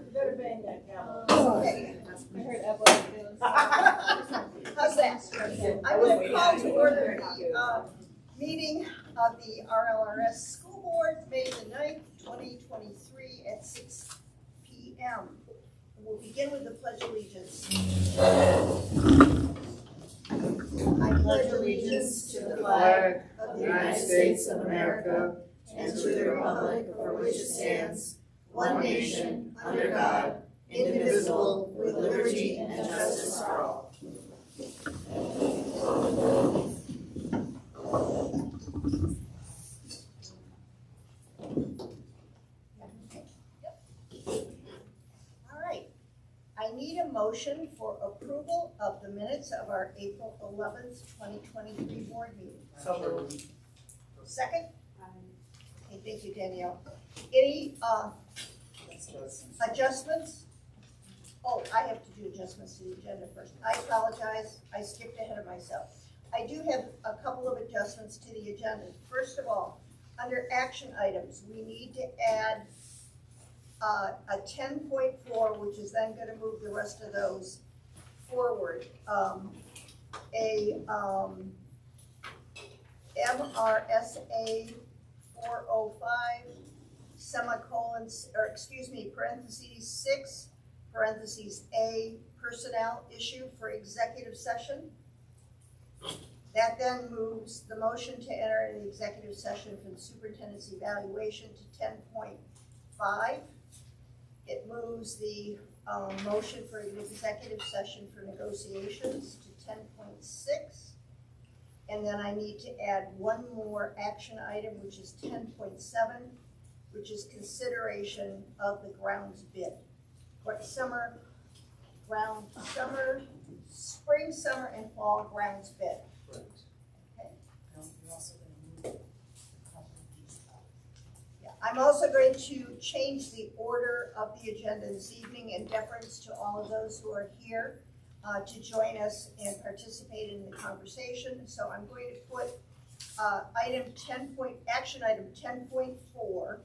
better bang that gavel. Okay. I heard Evelyn feeling. How's that? I'm going to call to order the meeting of the RLRS School Board, May the 9th, 2023 at 6 p.m. We'll begin with the Pledge of Allegiance. I pledge allegiance to the flag of the United States of America and to the republic for which it stands, one nation, under God, indivisible, with liberty and justice for all. All right. I need a motion for approval of the minutes of our April 11th, 2023 board meeting. So moved. Second? Okay, thank you, Danielle. Any adjustments? Oh, I have to do adjustments to the agenda first. I apologize. I skipped ahead of myself. I do have a couple of adjustments to the agenda. First of all, under action items, we need to add a 10.4, which is then going to move the rest of those forward. MRSA 405 semicolons, or excuse me, parentheses 6, parentheses A, personnel issue for executive session. That then moves the motion to enter in the executive session for the superintendent's evaluation to 10.5. It moves the motion for an executive session for negotiations to 10.6. And then I need to add one more action item, which is 10.7, which is consideration of the grounds bid. Spring, summer, and fall grounds bid. Okay. Yeah, I'm also going to change the order of the agenda this evening in deference to all of those who are here to join us and participate in the conversation. So I'm going to put action item 10.4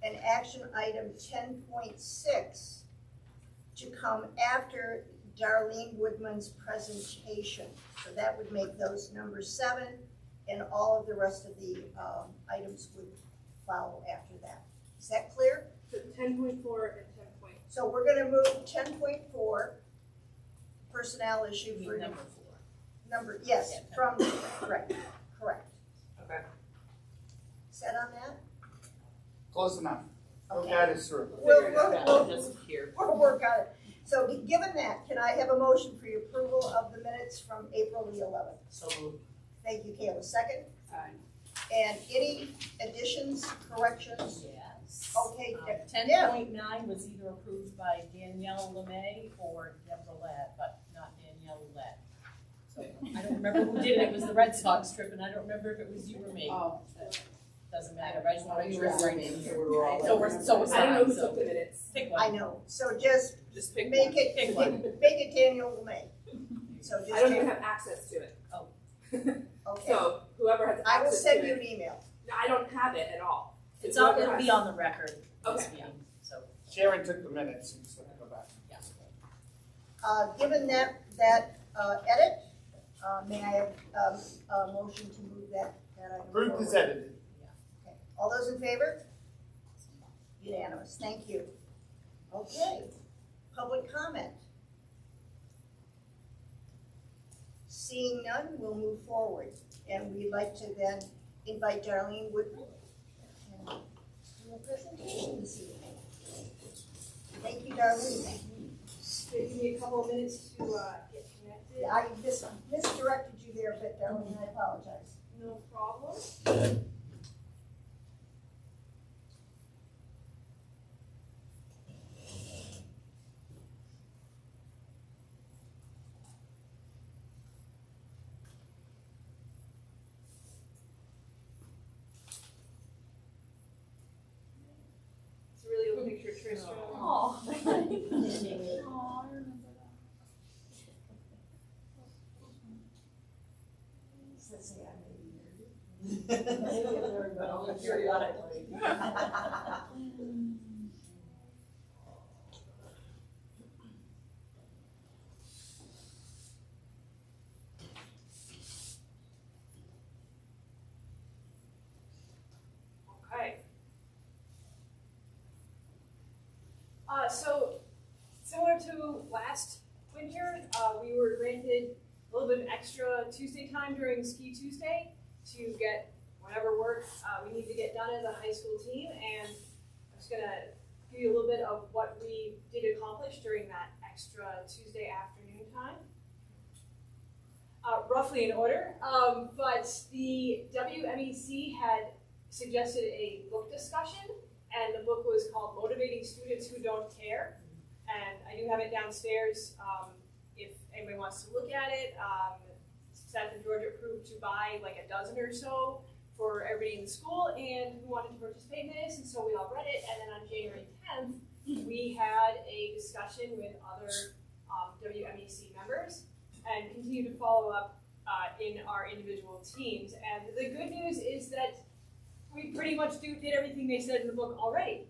and action item 10.6 to come after Darlene Woodman's presentation. So that would make those number 7, and all of the rest of the items would follow after that. Is that clear? So 10.4 and 10. So we're going to move 10.4 personnel issue for number yes, Yeah. from right, correct. Okay. Set on that? Close enough. Okay. That is true. We'll Just here. work on it. So given that, can I have a motion for the approval of the minutes from April the 11th? So moved. Thank you, Kayla. Second? Aye. And any additions, corrections? Yes. Okay, Ten yeah. point nine was either approved by Danielle Lemay or Deborah Ladd, but not Danielle Ladd. So I don't remember who did it. It was the Red Sox trip, and I don't remember if it was you or me. Oh. Doesn't matter. I just want to make sure it's right. So we're So it's I don't know who fine, took the minutes. Pick I one. know. So just Just pick make one. it, Pick one. make it Daniel May. So just I don't take- even have access to it. Oh. okay. So whoever has I will access send to you an it. email. No, I don't have it at all. So It's all, whoever it'll be has- on the record. This Okay. meeting, so, Sharon took the minutes, and so go back. yeah. Given that edit, may I have a motion to move that item Group is forward? edited. Okay. All those in favor? Unanimous. Thank you. Okay. Public comment. Seeing none, we'll move forward. And we'd like to then invite Darlene Woodman and do a presentation this evening. Thank you, Darlene. Give me a couple of minutes to get connected. Yeah, I misdirected you there a bit, Darlene. I apologize. No problem. It's a really old picture, Tristan. Oh. last winter, we were granted a little bit of extra Tuesday time during Ski Tuesday to get whatever work we need to get done as a high school team. And I'm just gonna give you a little bit of what we did accomplish during that extra Tuesday afternoon time. Roughly in order, but the WMEC had suggested a book discussion, and the book was called Motivating Students Who Don't Care. And I do have it downstairs if anybody wants to look at it. Seth and Georgia approved to buy like a dozen or so for everybody in the school and who wanted to participate in this, and so we all read it. And then on January 10th, we had a discussion with other WMEC members and continue to follow up in our individual teams. And the good news is that we pretty much did everything they said in the book already.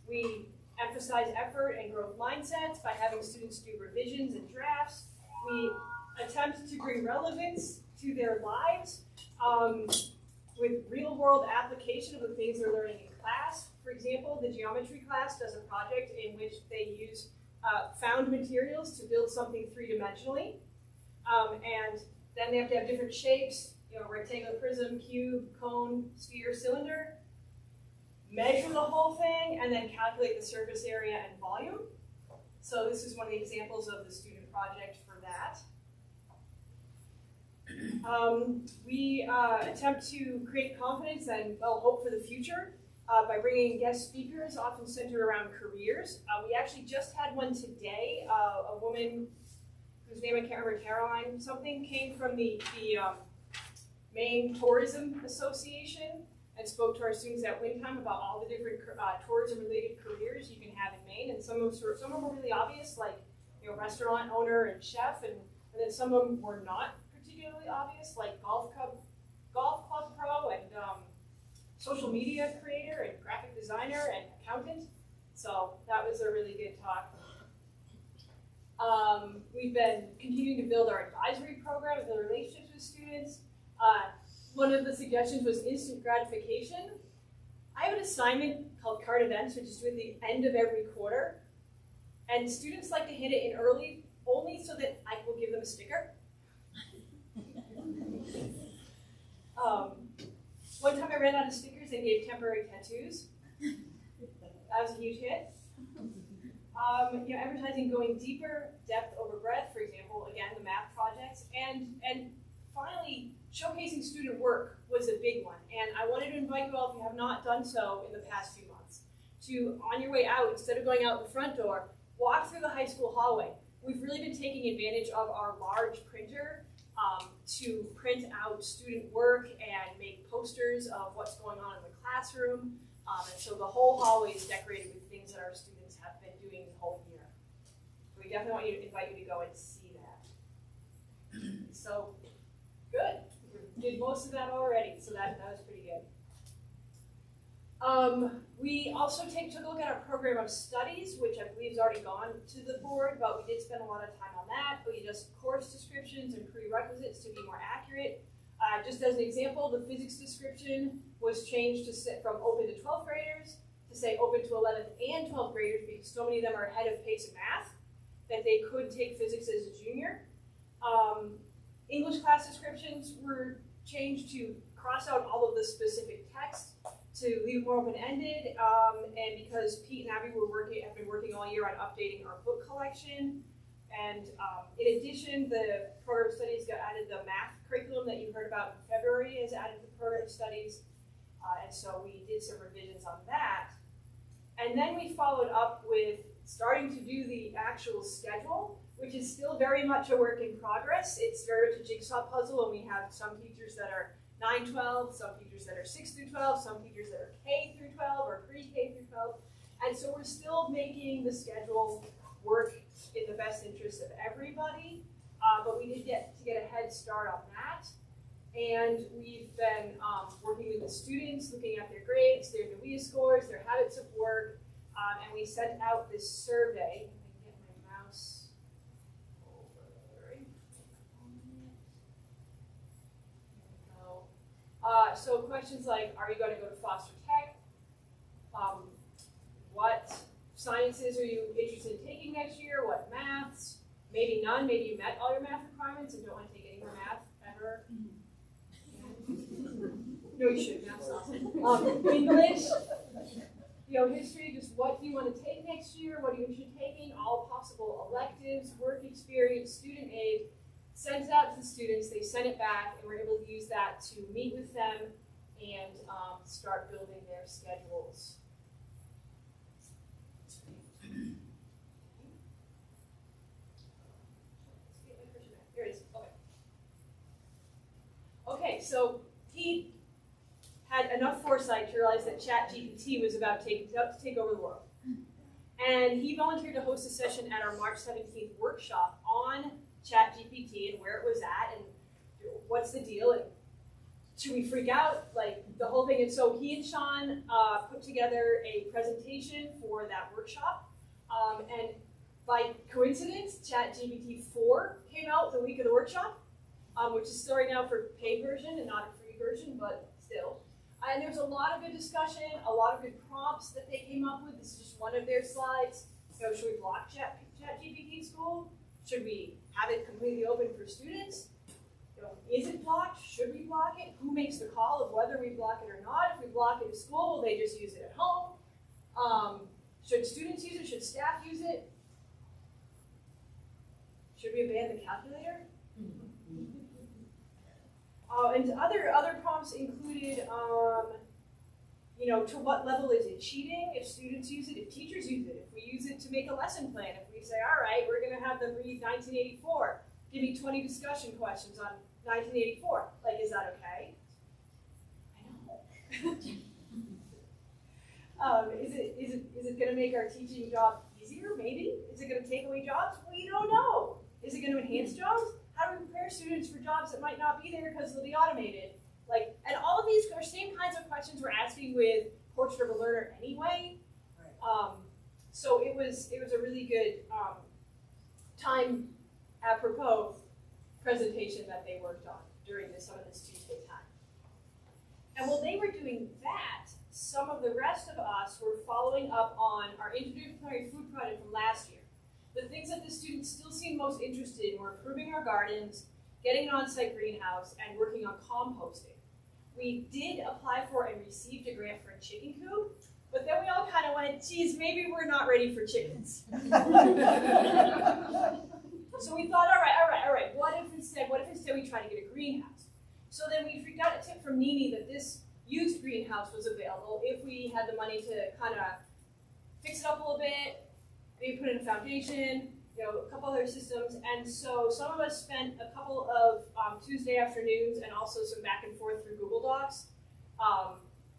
We emphasize effort and growth mindsets by having students do revisions and drafts. We attempt to bring relevance to their lives with real-world application of the things they're learning in class. For example, the geometry class does a project in which they use found materials to build something three-dimensionally. And then they have to have different shapes, rectangle, prism, cube, cone, sphere, cylinder, measure the whole thing, and then calculate the surface area and volume. So this is one of the examples of the student project for that. We attempt to create confidence and hope for the future by bringing guest speakers, often centered around careers. We actually just had one today. A woman whose name I can't remember, Caroline something, came from the Maine Tourism Association and spoke to our students at Windtime about all the different tourism-related careers you can have in Maine. And some of them were really obvious, like restaurant owner and chef, and then some of them were not particularly obvious, like golf club pro and social media creator and graphic designer and accountant. So that was a really good talk. We've been continuing to build our advisory program, build relationships with students. One of the suggestions was instant gratification. I have an assignment called Card Events, which is due at the end of every quarter. And students like to hit it in early, only so that I will give them a sticker. One time I ran out of stickers and gave temporary tattoos. That was a huge hit. Advertising going deeper, depth over breadth, for example, again, the math projects. And finally, showcasing student work was a big one. And I wanted to invite you all, if you have not done so in the past few months, to, on your way out, instead of going out the front door, walk through the high school hallway. We've really been taking advantage of our large printer to print out student work and make posters of what's going on in the classroom. And so the whole hallway is decorated with things that our students have been doing the whole year. So we definitely want you to invite you to go and see that. So, good. We did most of that already, so that was pretty good. We also took a look at our program of studies, which I believe has already gone to the board, but we did spend a lot of time on that. We just course descriptions and prerequisites to be more accurate. Just as an example, the physics description was changed to from open to 12th graders to say open to 11th and 12th graders because so many of them are ahead of pace in math that they could take physics as a junior. English class descriptions were changed to cross out all of the specific text to leave more open-ended, and because Pete and Abby have been working all year on updating our book collection. And in addition, the program of studies got added. The math curriculum that you heard about in February is added to the program of studies, and so we did some revisions on that. And then we followed up with starting to do the actual schedule, which is still very much a work in progress. It's very much a jigsaw puzzle, and we have some teachers that are 9-12, some teachers that are 6-12, some teachers that are K-12 or pre-K-12. And so we're still making the schedule work in the best interest of everybody, but we did get a head start on that. And we've been working with the students, looking at their grades, their NUIA scores, their habits of work, and we sent out this survey. I can get my mouse over. So questions like, are you going to go to Foster Tech? What sciences are you interested in taking next year? What maths? Maybe none. Maybe you met all your math requirements and don't want to take any more math ever. No, you shouldn't. Math's awesome. English, history. Just what do you want to take next year? What are you interested in taking? All possible electives, work experience, student aid. Sent it out to the students. They sent it back, and we're able to use that to meet with them and start building their schedules. Here it is. Okay, so he had enough foresight to realize that ChatGPT was about to take over the world. And he volunteered to host a session at our March 17th workshop on ChatGPT and where it was at and what's the deal and should we freak out, like the whole thing. And so he and Sean put together a presentation for that workshop. And by coincidence, ChatGPT 4 came out the week of the workshop, which is still right now for paid version and not a free version, but still. And there was a lot of good discussion, a lot of good prompts that they came up with. This is just one of their slides. Should we block ChatGPT in school? Should we have it completely open for students? Is it blocked? Should we block it? Who makes the call of whether we block it or not? If we block it at school, will they just use it at home? Should students use it? Should staff use it? Should we ban the calculator? And other prompts included, to what level is it cheating? If students use it, if teachers use it, if we use it to make a lesson plan, if we say, all right, we're going to have them read 1984, give me 20 discussion questions on 1984. Like, is that okay? I know. Is it going to make our teaching job easier? Maybe. Is it going to take away jobs? We don't know. Is it going to enhance jobs? How do we prepare students for jobs that might not be there because they'll be automated? And all of these are same kinds of questions we're asking with Portrait of a Learner anyway. Right. So it was a really good time apropos presentation that they worked on during some of this Tuesday time. And while they were doing that, some of the rest of us were following up on our interdisciplinary food project from last year. The things that the students still seemed most interested in were improving our gardens, getting an on-site greenhouse, and working on composting. We did apply for and received a grant for a chicken coop, but then we all kind of went, geez, maybe we're not ready for chickens. So we thought, all right, what if instead we try to get a greenhouse? So then we freaked out a tip from Nini that this used greenhouse was available if we had the money to kind of fix it up a little bit, maybe put in a foundation, a couple other systems. And so some of us spent a couple of Tuesday afternoons and also some back and forth through Google Docs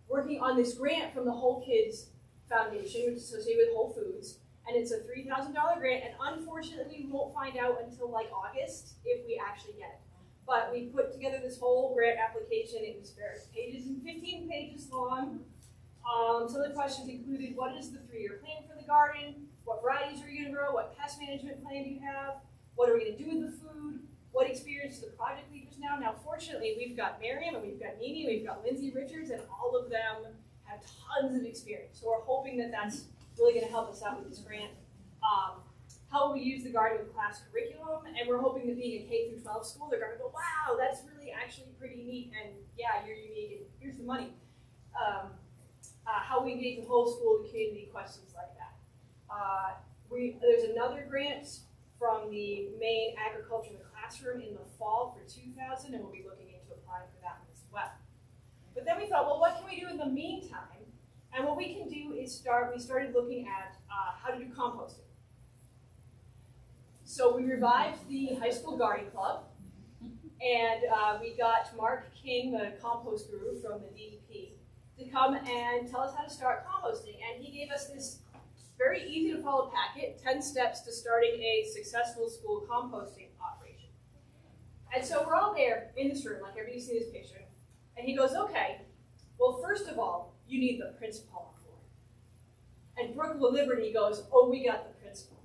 working on this grant from the Whole Kids Foundation, which is associated with Whole Foods. And it's a $3,000 grant, and unfortunately we won't find out until like August if we actually get it. But we put together this whole grant application. It was 15 pages long. Some of the questions included, what is the 3-year plan for the garden? What varieties are you going to grow? What pest management plan do you have? What are we going to do with the food? What experience do the project leaders now? Now, fortunately, we've got Miriam and we've got Nini, we've got Lindsay Richards, and all of them have tons of experience. So we're hoping that that's really going to help us out with this grant. How will we use the garden with class curriculum? And we're hoping that being a K through 12 school, they're going to go, wow, that's really actually pretty neat. And yeah, you're unique, and here's the money. How we engage the whole school, the community, questions like that. There's another grant from the Maine Agriculture in the Classroom in the fall for 2000, and we'll be looking into applying for that one as well. But then we thought, well, what can we do in the meantime? And what we can do is we started looking at how to do composting. So we revived the high school garden club, and we got Mark King, the compost guru from the DEP, to come and tell us how to start composting. And he gave us this very easy to follow packet, 10 steps to starting a successful school composting operation. And so we're all there in this room, like everybody's seen this picture. And he goes, okay, well, first of all, you need the principal on board. And Brooke LaLiberty goes, oh, we got the principal.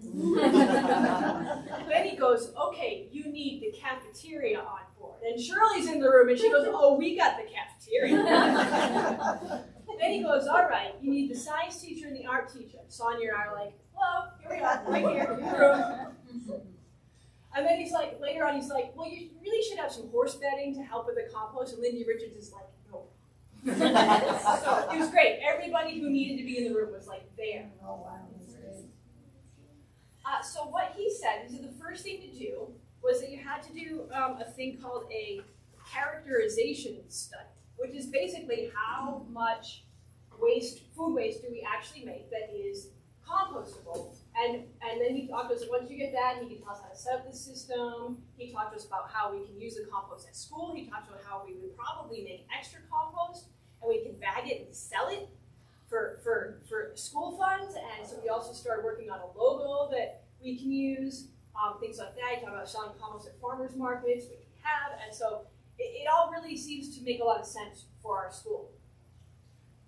Then he goes, okay, you need the cafeteria on board. And Shirley's in the room, and she goes, oh, we got the cafeteria. Then he goes, all right, you need the science teacher and the art teacher. Sonia and I are like, hello, here we are, right here in the room. And then he's like, later on, he's like, well, you really should have some horse bedding to help with the compost. And Lindy Richards is like, no. So it was great. Everybody who needed to be in the room was like there. Oh, wow, that's great. So what he said is that the first thing to do was that you had to do a thing called a characterization study, which is basically how much food waste do we actually make that is compostable. And then he talked to us, once you get that, he can tell us how to set up the system. He talked to us about how we can use the compost at school. He talked about how we would probably make extra compost and we can bag it and sell it for school funds. And so we also started working on a logo that we can use, things like that. He talked about selling compost at farmers markets, which we have. And so it all really seems to make a lot of sense for our school.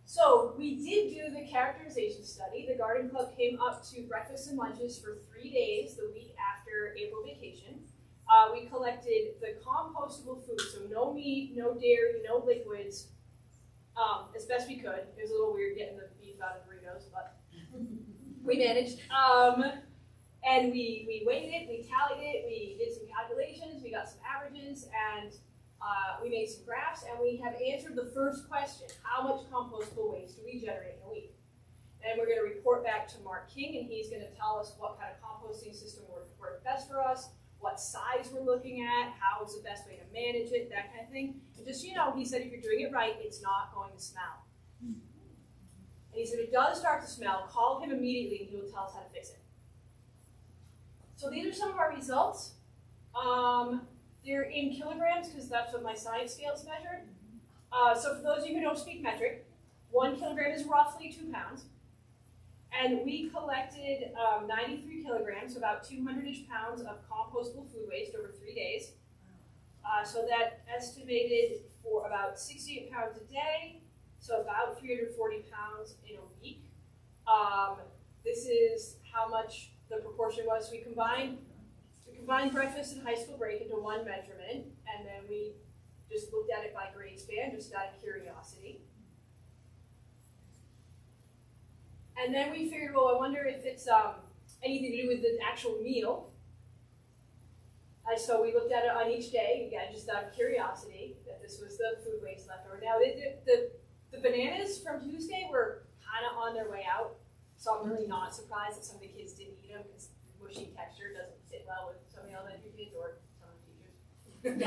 So we did do the characterization study. The Garden Club came up to breakfast and lunches for 3 days the week after April vacation. We collected the compostable food, so no meat, no dairy, no liquids, as best we could. It was a little weird getting the beef out of burritos, but we managed. And we weighed it, we tallied it, we did some calculations, we got some averages, and we made some graphs, and we have answered the first question: how much compostable waste do we generate in a week? And we're going to report back to Mark King, and he's going to tell us what kind of composting system worked best for us, what size we're looking at, how is the best way to manage it, that kind of thing. And just so you know, he said if you're doing it right, it's not going to smell. And he said if it does start to smell, call him immediately, and he will tell us how to fix it. So these are some of our results. They're in kilograms because that's what my science scales measured. So for those of you who don't speak metric, 1 kilogram is roughly 2 pounds. And we collected 93 kilograms, so about 200-ish pounds of compostable food waste over 3 days. So that estimated for about 68 pounds a day, so about 340 pounds in a week. This is how much the proportion was. We combined breakfast and high school break into one measurement, and then we just looked at it by grade span, just out of curiosity. And then we figured, well, I wonder if it's anything to do with the actual meal. So we looked at it on each day, again, just out of curiosity, that this was the food waste left over. Now, the bananas from Tuesday were kind of on their way out, so I'm really not surprised that some of the kids didn't eat them, because mushy texture doesn't sit well with some of the elementary kids or some of the teachers.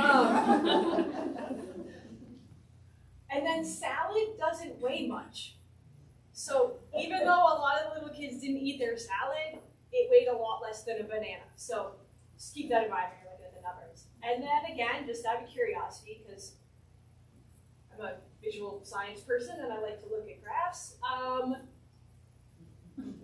And then salad doesn't weigh much. So even though a lot of the little kids didn't eat their salad, it weighed a lot less than a banana. So just keep that in mind when you're looking at the numbers. And then again, just out of curiosity, because I'm a visual science person and I like to look at graphs,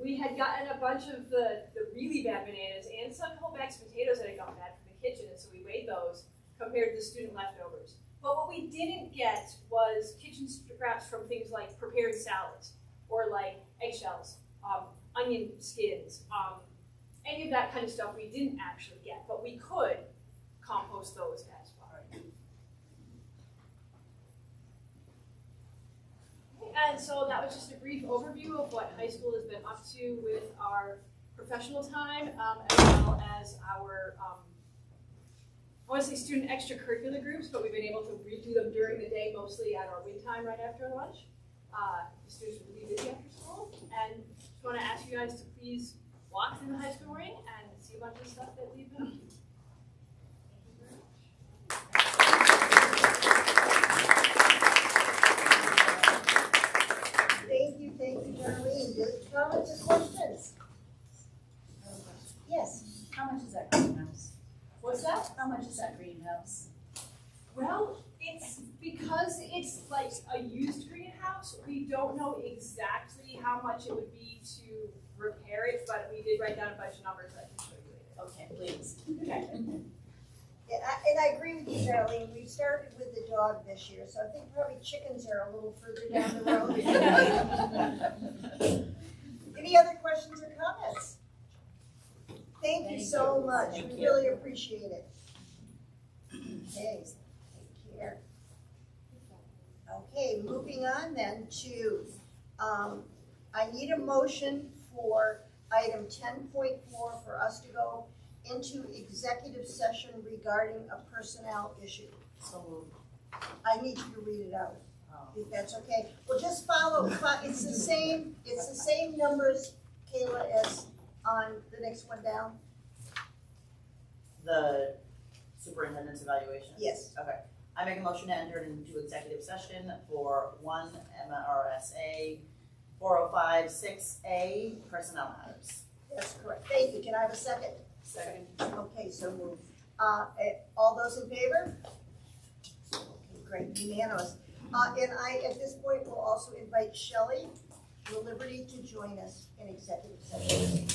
we had gotten a bunch of the really bad bananas and some whole bags of potatoes that had gone bad from the kitchen, and so we weighed those compared to the student leftovers. But what we didn't get was kitchen scraps from things like prepared salads, or like eggshells, onion skins, any of that kind of stuff we didn't actually get, but we could compost those as well. And so that was just a brief overview of what high school has been up to with our professional time, as well as our, I want to say student extracurricular groups, but we've been able to redo them during the day, mostly at our win time right after lunch. The students were really busy after school, and just want to ask you guys to please walk through the high school ring and see a bunch of stuff that we've been up to. Thank you, Darlene. Comments or questions? Yes. How much is that greenhouse? What's that? How much is that greenhouse? Well, it's because it's like a used greenhouse, we don't know exactly how much it would be to repair it, but we did write down a bunch of numbers that I can show you later. Okay, please. Okay. And I agree with you, Darlene. We started with the dog this year, so I think probably chickens are a little further down the road. Any other questions or comments? Thank you so much. We really appreciate it. Okay, take care. Okay, moving on then to I need a motion for item 10.4 for us to go into executive session regarding a personnel issue. So moved. I need you to read it out, Oh. if that's okay. Well, just follow, it's the same numbers, Kayla, as on the next one down. The superintendent's evaluation? Yes. Okay. I make a motion to enter into executive session for one MRSA 4056A personnel matters. That's correct. Thank you. Can I have a second? Second. Okay, so moved. All those in favor? Okay, great, unanimous. And I, at this point, will also invite Shelley Liberty to join us in executive session.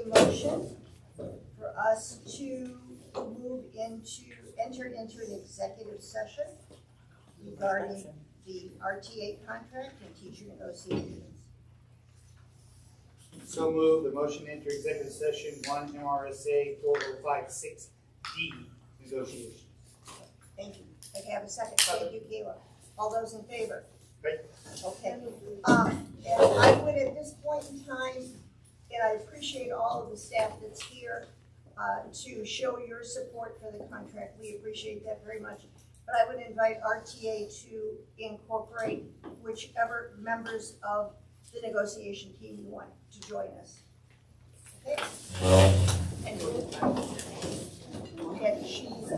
motion for us to enter into an executive session regarding the RTA contract and teacher negotiations. So move the motion to enter executive session 1 MRSA 4056D negotiations. Thank you. I have a second. Thank you, Kayla. All those in favor? Right. Okay. And I would at this point in time, and I appreciate all of the staff that's here to show your support for the contract. We appreciate that very much. But I would invite RTA to incorporate whichever members of the negotiation team you want to join us. Okay? And she's.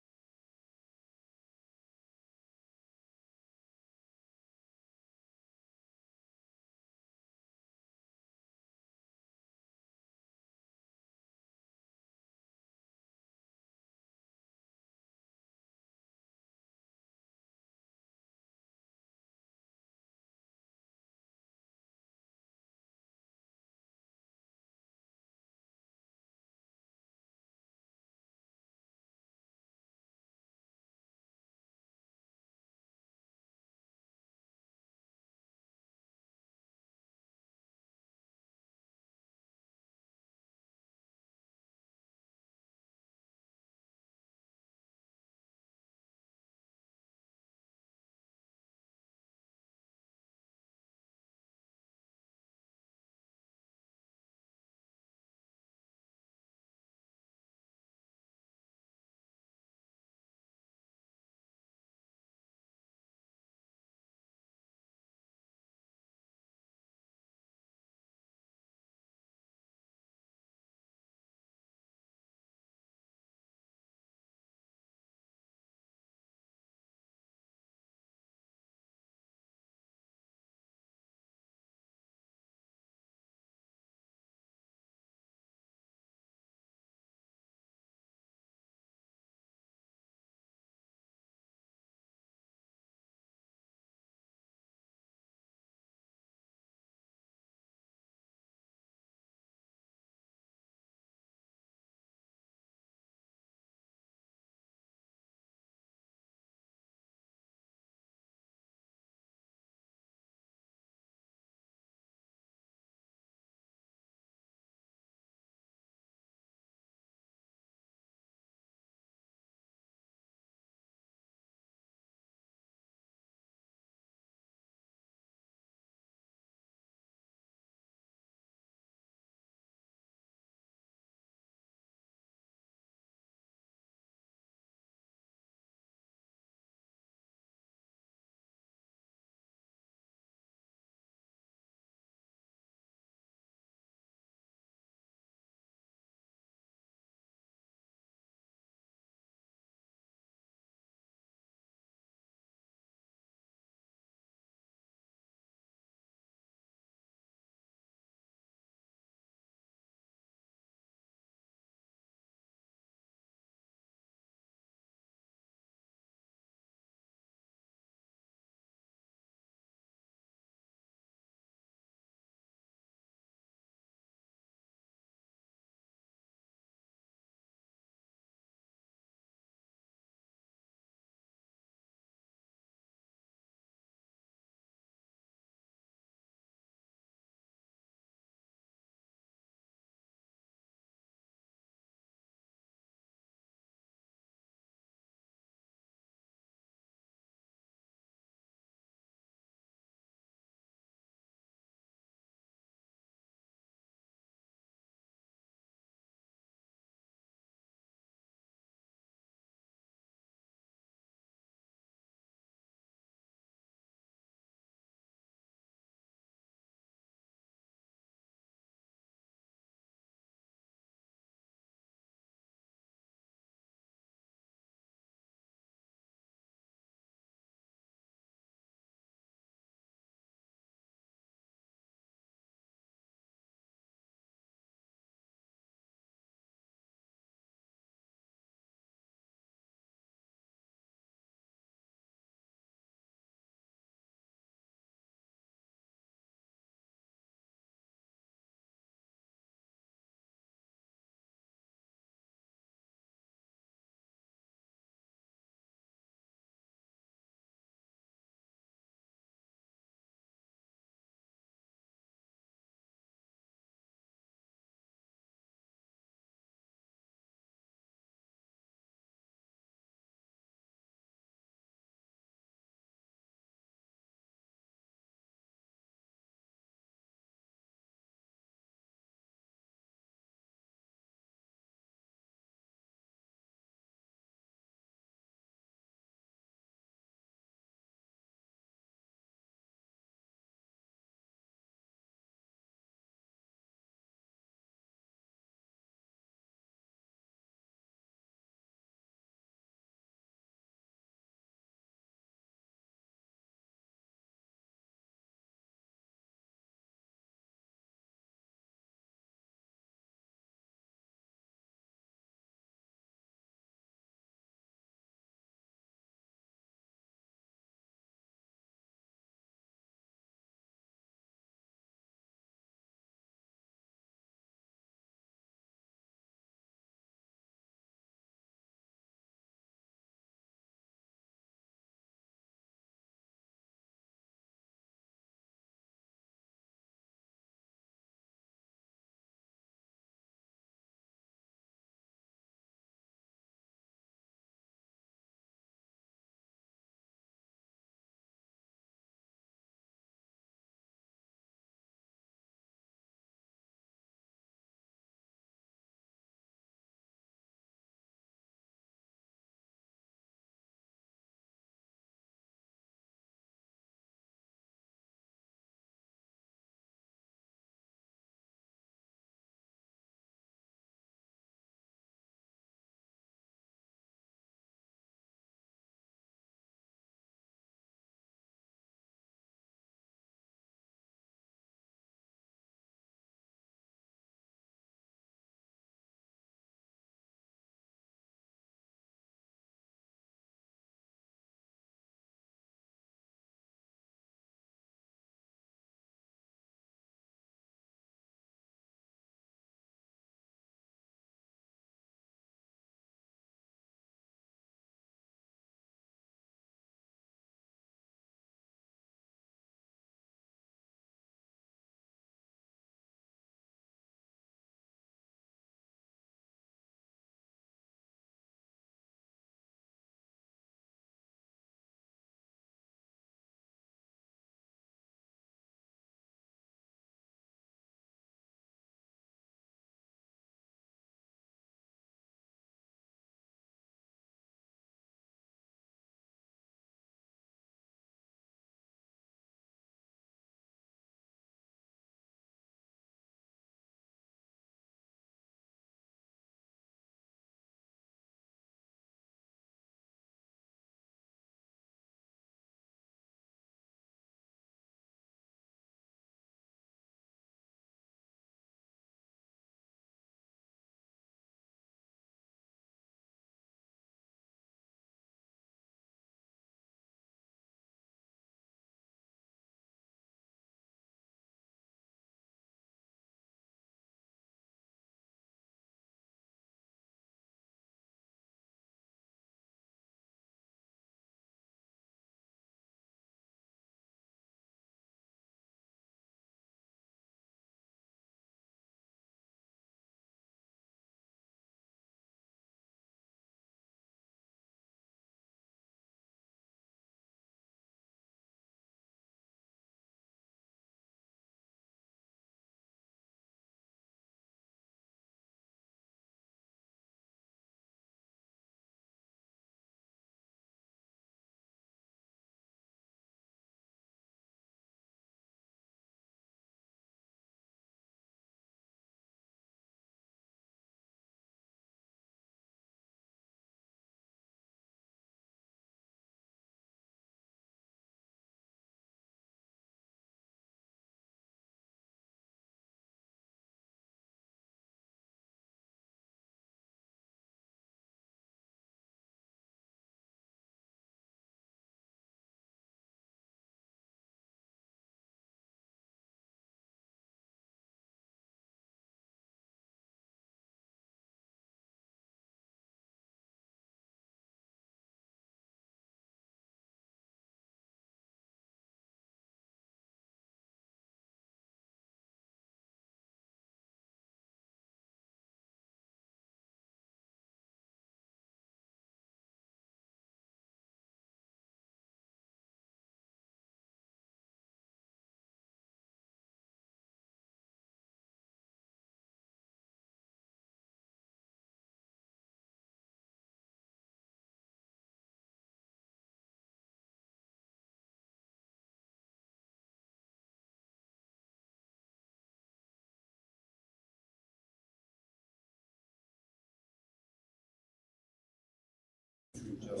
I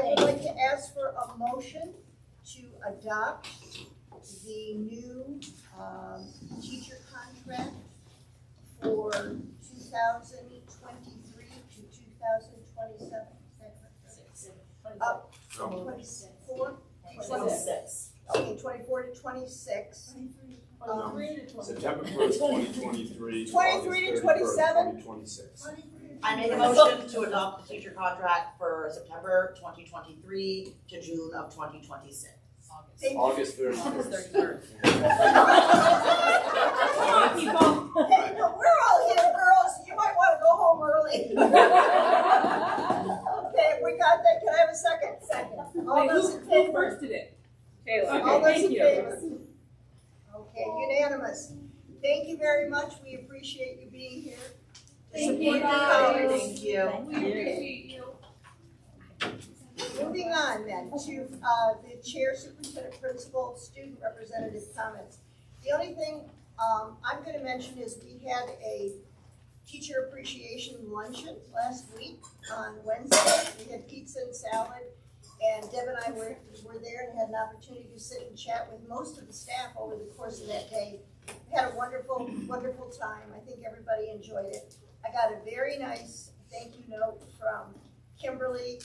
would like to ask for a motion to adopt the new teacher contract for 2023 to 2027. Is that correct? 24? 26. Okay, 24 to 26. September 1st, 2023. 23 to August 31st, 27? 2026. I make a motion to adopt the teacher contract for September 2023 to June of 2026. Thank you. August August 31st. 31st. Come on, people. Hey, no, we're all here, girls. You might want to go home early. Okay, we got that. Can I have a second? Second. All Wait, those in who favor? first did it? Taylor. All Okay, those thank in you. favor? Okay, unanimous. Thank you very much. We appreciate you being here. to Thank support you, the guys. college. Thank you. We appreciate you. Moving on then to the chair, superintendent, principal, student representative comments. The only thing I'm going to mention is we had a teacher appreciation luncheon last week on Wednesday. We had pizza and salad, and Deb and I were there and had an opportunity to sit and chat with most of the staff over the course of that day. We had a wonderful, wonderful time. I think everybody enjoyed it. I got a very nice thank you note from Kimberly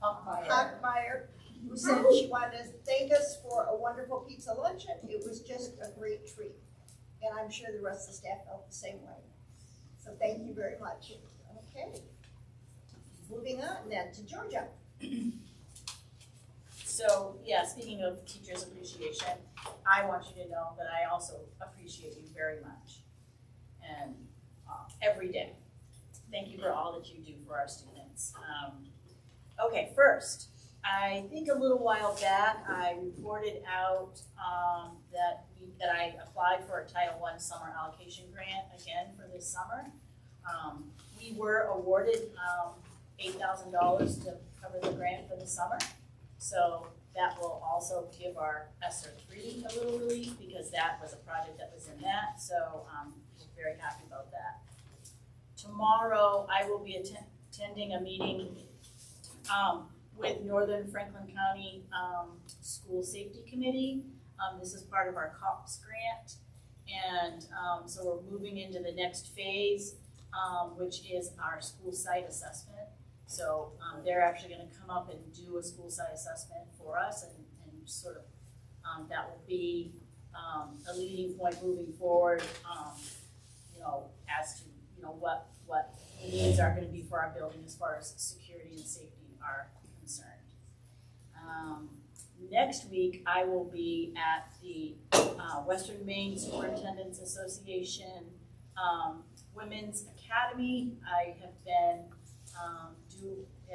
Hockmeyer, who said she wanted to thank us for a wonderful pizza luncheon. It was just a great treat. And I'm sure the rest of the staff felt the same way. So thank you very much. Okay. Moving on then to Georgia. So, yeah, speaking of Teachers Appreciation, I want you to know that I also appreciate you very much. And every day. Thank you for all that you do for our students. Okay, first, I think a little while back, I reported out that I applied for a Title I summer allocation grant again for this summer. We were awarded $8,000 to cover the grant for the summer. So that will also give our ESSER 3 a little relief because that was a project that was in that. So we're very happy about that. Tomorrow, I will be attending a meeting with Northern Franklin County School Safety Committee. This is part of our COPS grant. And so we're moving into the next phase, which is our school site assessment. So they're actually gonna come up and do a school site assessment for us and sort of, that will be a leading point moving forward, as to, what the needs are gonna be for our building as far as security and safety are concerned. Next week, I will be at the Western Maine Superintendents Association Women's Academy. I have been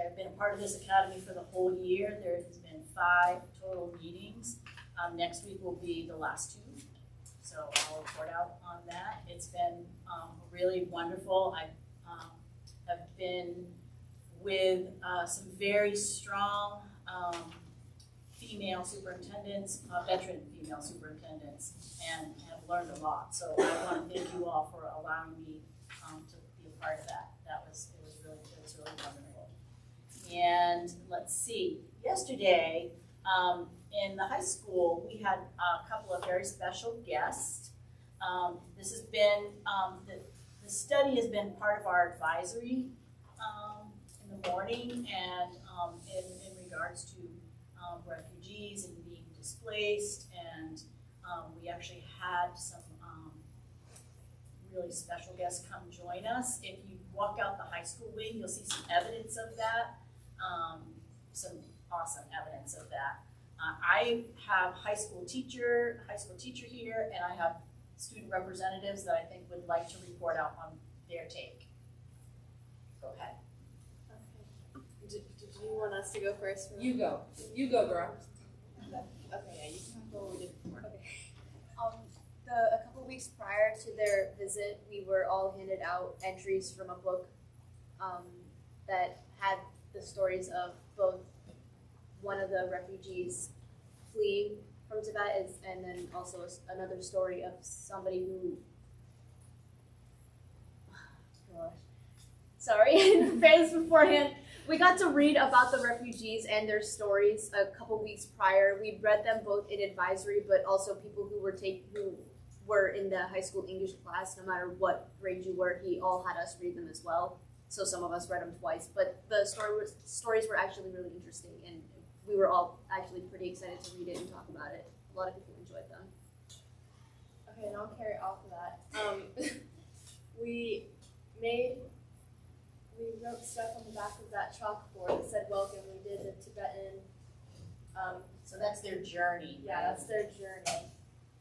I've been a part of this academy for the whole year. There has been 5 total meetings. Next week will be the last 2. So I'll report out on that. It's been really wonderful. I have been with some very strong female superintendendents, veteran female superintendents, and have learned a lot. So I want to thank you all for allowing me to be a part of that. It was really wonderful. And let's see, yesterday in the high school, we had a couple of very special guests. This has been, the study has been part of our advisory in the morning and in regards to refugees and being displaced. And we actually had some really special guests come join us. If you walk out the high school wing, you'll see some evidence of that, some awesome evidence of that. I have high school teacher here, and I have student representatives that I think would like to report out on their take. Go ahead. Okay. Did you want us to go first? You go, girl. Okay, yeah, you can go over before. Okay. A couple weeks prior to their visit, we were all handed out entries from a book that had the stories of both one of the refugees fleeing from Tibet and then also another story of somebody who, sorry, I didn't prepare this beforehand. We got to read about the refugees and their stories a couple weeks prior. We read them both in advisory, but also people who were in the high school English class, no matter what grade you were, he all had us read them as well. So some of us read them twice, but the stories were actually really interesting, and we were all actually pretty excited to read it and talk about it. A lot of people enjoyed them. Okay, and I'll carry off of that. We wrote stuff on the back of that chalkboard that said welcome. We did the Tibetan. So that's their journey. Yeah, that's their journey.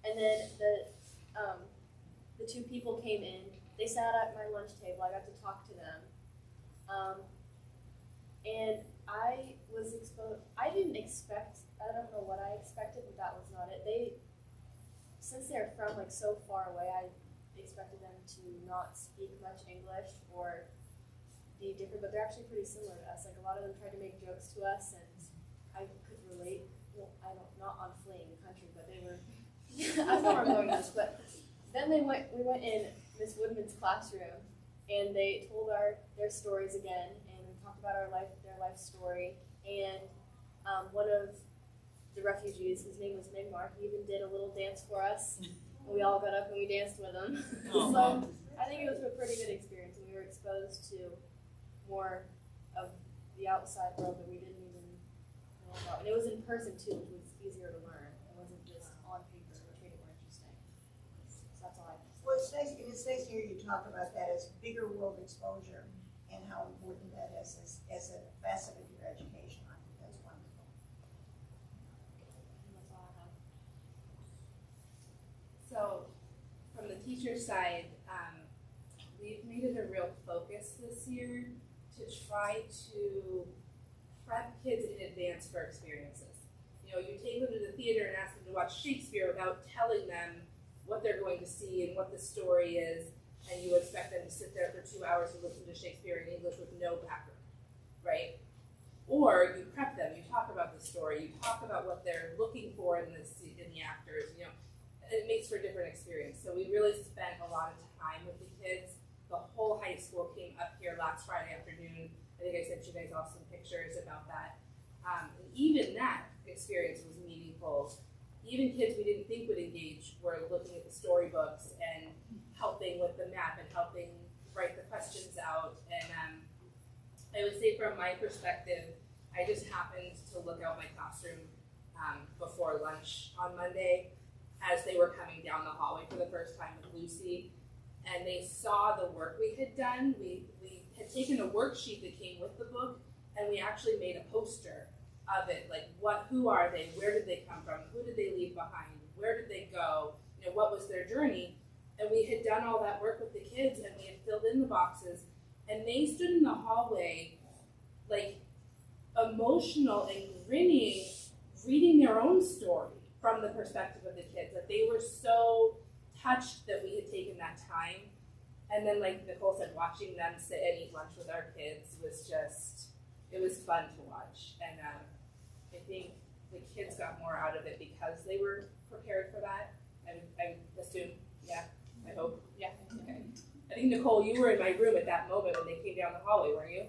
And then the two people came in. They sat at my lunch table. I got to talk to them. And I was exposed. I didn't expect. I don't know what I expected, but that was not it. Since they're from like so far away, I expected them to not speak much English or be different, but they're actually pretty similar to us. Like a lot of them tried to make jokes to us, and I could relate. Well, not on fleeing the country, but they were. I don't know where I'm going with this, but then we went in Miss Woodman's classroom, and they told their stories again, and we talked about their life story, and one of the refugees, his name was Mingmar, he even did a little dance for us, and we all got up and we danced with him. So I think it was a pretty good experience, and we were exposed to more of the outside world that we didn't even know about. And it was in person too, which was easier to learn. It wasn't just on paper, which made it more interesting. So that's all I have to say. Well, it's nice to hear you talk about that as bigger world exposure and how important that is as a facet of your education. I think that's wonderful. And that's all I have. So, from the teacher side, we've made it a real focus this year to try to prep kids in advance for experiences. You know, you take them to the theater and ask them to watch Shakespeare without telling them what they're going to see and what the story is, and you expect them to sit there for 2 hours and listen to Shakespeare in English with no background, right? Or you prep them, you talk about the story, you talk about what they're looking for in the actors, you know, it makes for a different experience. So we really spent a lot of time with the kids. The whole high school came up here last Friday afternoon. I think I sent you guys all some pictures about that. And even that experience was meaningful. Even kids we didn't think would engage were looking at the storybooks and helping with the map and helping write the questions out. And I would say from my perspective, I just happened to look out my classroom before lunch on Monday as they were coming down the hallway for the first time with Lucy. And they saw the work we had done. We had taken a worksheet that came with the book, and we actually made a poster of it. Like, who are they? Where did they come from? Who did they leave behind? Where did they go? You know, what was their journey? And we had done all that work with the kids, and we had filled in the boxes. And they stood in the hallway, like, emotional and grinning, reading their own story from the perspective of the kids. That they were so touched that we had taken that time. And then, like Nicole said, watching them sit and eat lunch with our kids was just, it was fun to watch. And I think the kids got more out of it because they were prepared for that. I assume, yeah, I hope. Yeah, okay. I think, Nicole, you were in my room at that moment when they came down the hallway, weren't you?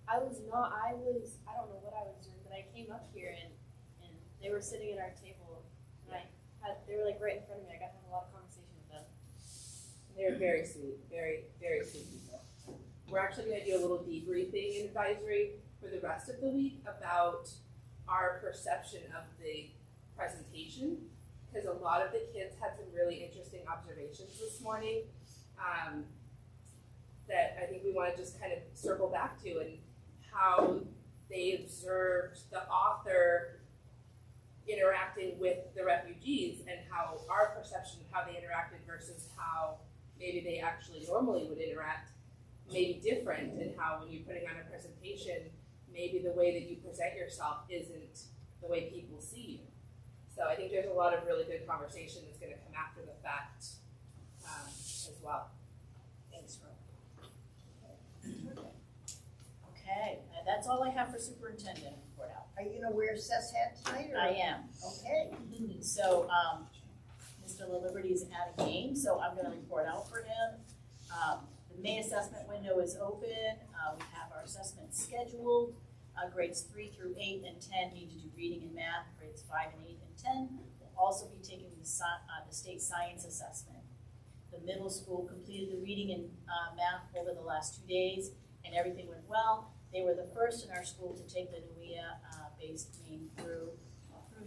I was not. I don't know what I was doing, but I came up here and they were sitting at our table. And they were like right in front of me. I got to have a lot of conversation with them. They're very sweet, very, very sweet people. We're actually going to do a little debriefing in advisory for the rest of the week about our perception of the presentation, because a lot of the kids had some really interesting observations this morning that I think we want to just kind of circle back to, and how they observed the author interacting with the refugees, and how our perception of how they interacted versus how maybe they actually normally would interact may be different, and how when you're putting on a presentation, maybe the way that you present yourself isn't the way people see you. So I think there's a lot of really good conversation that's going to come after the fact as well. Thanks, Rob. Okay, that's all I have for superintendent report out. Are you gonna wear Seth's hat tonight, or? I am. Okay. So, Mr. LaLiberty is at a game, so I'm gonna report out for him. The May assessment window is open. We have our assessments scheduled. Grades 3 through 8 and 10 need to do reading and math. Grades 5 and 8 and 10 will also be taking the state science assessment. The middle school completed the reading and math over the last 2 days, and everything went well. They were the first in our school to take the NUIA-based main through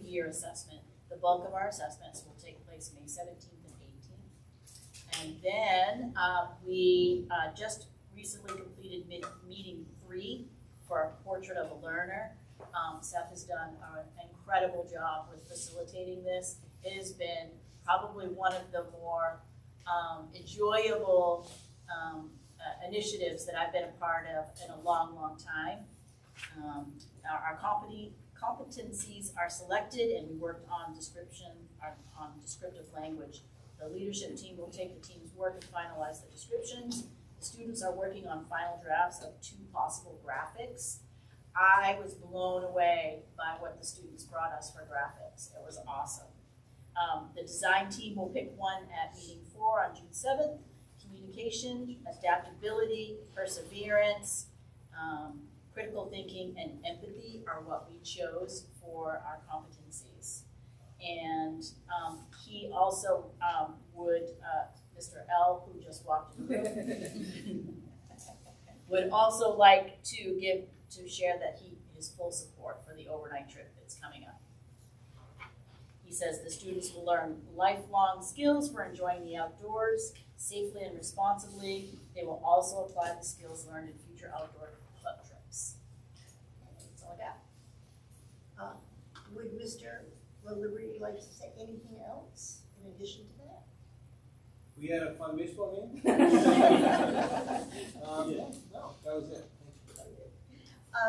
year assessment. The bulk of our assessments will take place May 17th and 18th. And then we just recently completed meeting 3 for our portrait of a learner. Seth has done an incredible job with facilitating this. It has been probably one of the more enjoyable initiatives that I've been a part of in a long, long time. Our competencies are selected, and we worked on on descriptive language. The leadership team will take the team's work and finalize the descriptions. The students are working on final drafts of 2 possible graphics. I was blown away by what the students brought us for graphics. It was awesome. The design team will pick one at meeting 4 on June 7th. Communication, adaptability, perseverance, critical thinking, and empathy are what we chose for our competencies. And he also would, Mr. L, who just walked in the room, would also like to share that he is full support for the overnight trip that's coming up. He says the students will learn lifelong skills for enjoying the outdoors safely and responsibly. They will also apply the skills learned in future outdoor club trips. That's all I got. Would Mr. LaLiberte like to say anything else in addition to that? We had a fun baseball game. No, that was it.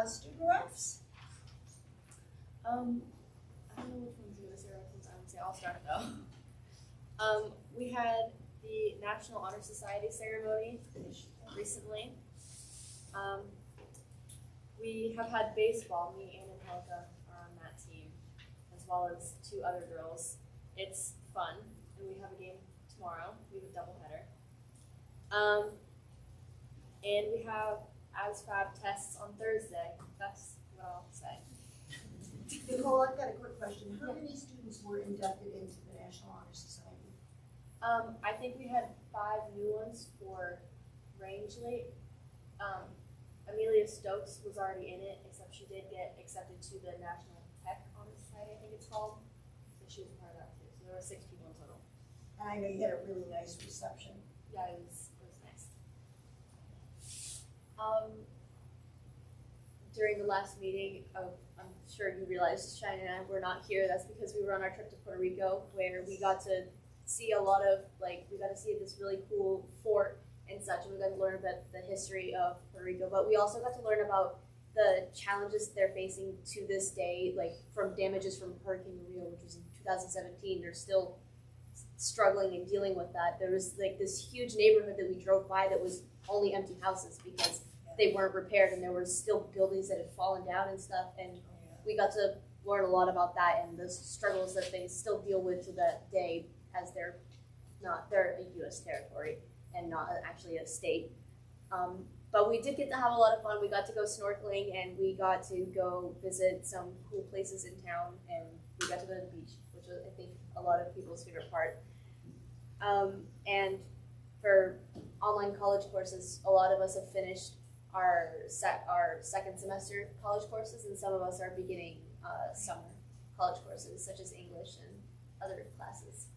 Student reps? I don't know which one's gonna say reference. I would say I'll start though. We had the National Honor Society ceremony recently. We have had baseball. Me, Ann, and Helga are on that team, as well as 2 other girls. It's fun, and we have a game tomorrow. We have a doubleheader. And we have ASVAB tests on Thursday. That's what I'll say. Nicole, I've got a quick question. How many students were inducted into the National Honor Society? I think we had 5 new ones for Rangeley. Amelia Stokes was already in it, except she did get accepted to the National Tech Honor Society, I think it's called. So she was a part of that too. So there were 6 people in total. And I know you had a really nice reception. Yeah, it was nice. During the last meeting, I'm sure you realized Shine and I were not here. That's because we were on our trip to Puerto Rico, where we got to see a lot of, we got to see this really cool fort and such, and we got to learn about the history of Puerto Rico. But we also got to learn about the challenges they're facing to this day, from damages from Hurricane Maria, which was in 2017. They're still struggling and dealing with that. There was this huge neighborhood that we drove by that was only empty houses because they weren't repaired, and there were still buildings that had fallen down and stuff. And we got to learn a lot about that and the struggles that they still deal with to that day, as they're a U.S. territory and not actually a state. But we did get to have a lot of fun. We got to go snorkeling, and we got to go visit some cool places in town, and we got to go to the beach, which was, I think, a lot of people's favorite part. And for online college courses, a lot of us have finished our second semester college courses, and some of us are beginning summer college courses, such as English and other classes.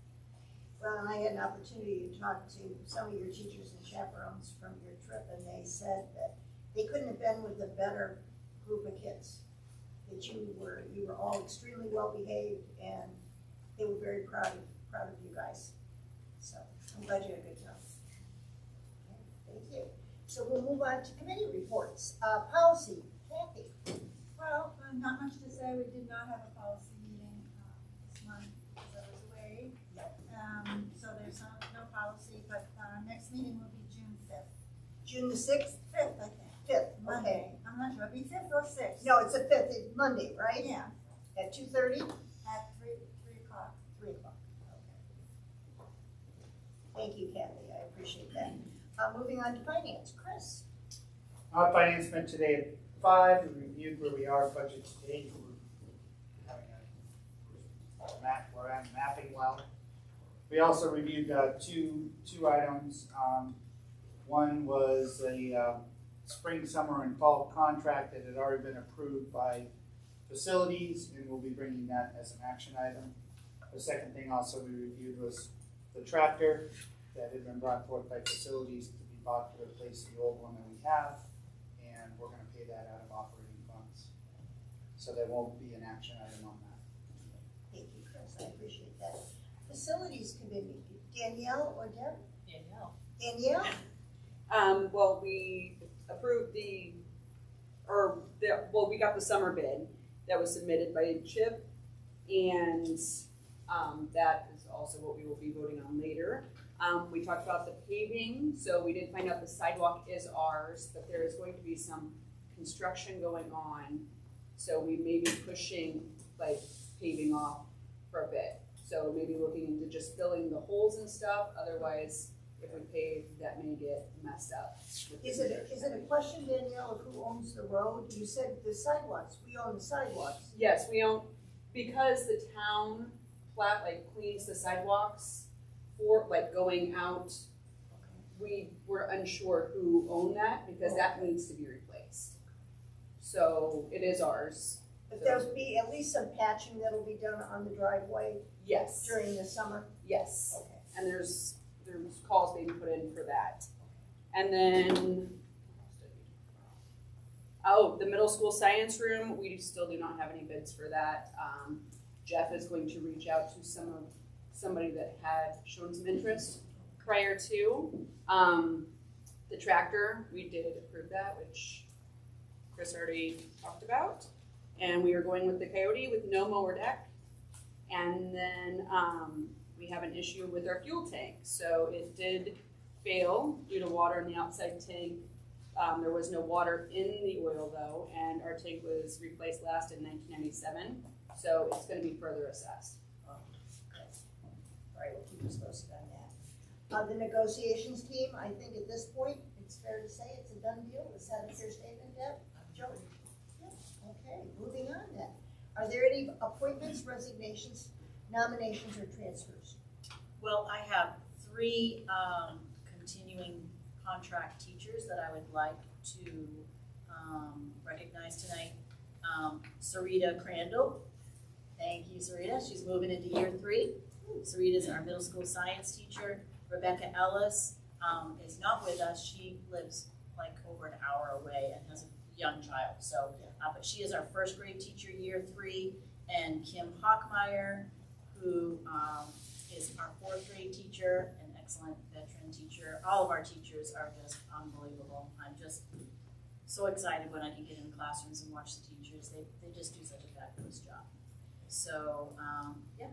Well, and I had an opportunity to talk to some of your teachers and chaperones from your trip, and they said that they couldn't have been with a better group of kids. That you were all extremely well behaved, and they were very proud of you guys. So I'm glad you had a good time. Okay, thank you. So we'll move on to committee reports. Policy, Kathy. Well, not much to say. We did not have a policy meeting this month because I was away. So there's no policy, but our next meeting will be June 5th. June the 6th? 5th, I think. 5th, Monday. okay. I'm not sure. It'll be 5th or 6th. No, it's the 5th, it's Monday, right? Yeah, At 2:30? at 3 o'clock. 3 o'clock, okay. Thank you, Kathy, I appreciate that. Moving on to finance, Chris. Finance met today at 5, we reviewed where we are budget today. We're having we're mapping well. We also reviewed two items. One was a spring, summer, and fall contract that had already been approved by facilities, and we'll be bringing that as an action item. The second thing also we reviewed was the tractor that had been brought forth by facilities to be bought to replace the old one that we have, and we're gonna pay that out of operating funds. So there won't be an action item on that. Thank you, Chris, I appreciate that. Facilities committee, Danielle or Deb? Danielle? Well, we approved we got the summer bid that was submitted by CHIP, and that is also what we will be voting on later. We talked about the paving, so we did find out the sidewalk is ours, but there is going to be some construction going on, so we may be pushing like paving off for a bit. So maybe looking into just filling the holes and stuff, otherwise if we pave, that may get messed up. Is it a question, Danielle, of who owns the road? You said the sidewalks, we own the sidewalks. Yes, we own, because the town cleans the sidewalks for going out, we were unsure who owned that because that needs to be replaced. So it is ours. But there'll be at least some patching that'll be done on the driveway Yes. during the summer? Yes. Okay. And there's calls being put in for that. And then, the middle school science room, we still do not have any bids for that. Jeff is going to reach out to somebody that had shown some interest prior to. The tractor, we did approve that, which Chris already talked about. And we are going with the Coyote with no mower deck. And then we have an issue with our fuel tank. So it did fail due to water in the outside tank. There was no water in the oil though, and our tank was replaced last in 1997. So it's going to be further assessed. All right, we'll keep us posted on that. The negotiations team, I think at this point, it's fair to say it's a done deal. Is that a fair statement, Deb? Joe? Yeah. Okay, moving on then. Are there any appointments, resignations, nominations, or transfers? Well, I have 3 continuing contract teachers that I would like to recognize tonight. Sarita Crandall. Thank you, Sarita. She's moving into year 3. Sarita's our middle school science teacher. Rebecca Ellis is not with us. She lives like over an hour away and has a young child. So, but she is our first grade teacher, year 3. And Kim Hockmeyer, who is our 4th grade teacher, an excellent veteran teacher. All of our teachers are just unbelievable. I'm just so excited when I can get in classrooms and watch the teachers. They just do such a fabulous job. So, yeah.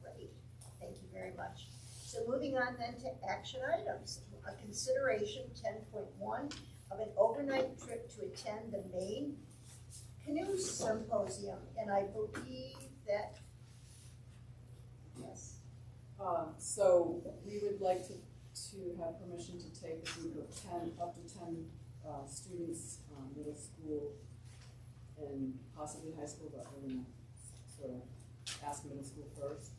Great, thank you very much. So moving on then to action items. A consideration 10.1 of an overnight trip to attend the Maine Canoe Symposium, and I believe that, yes. So we would like to have permission to take a group of up to 10 students, middle school and possibly high school, but we're gonna sort of ask middle school first,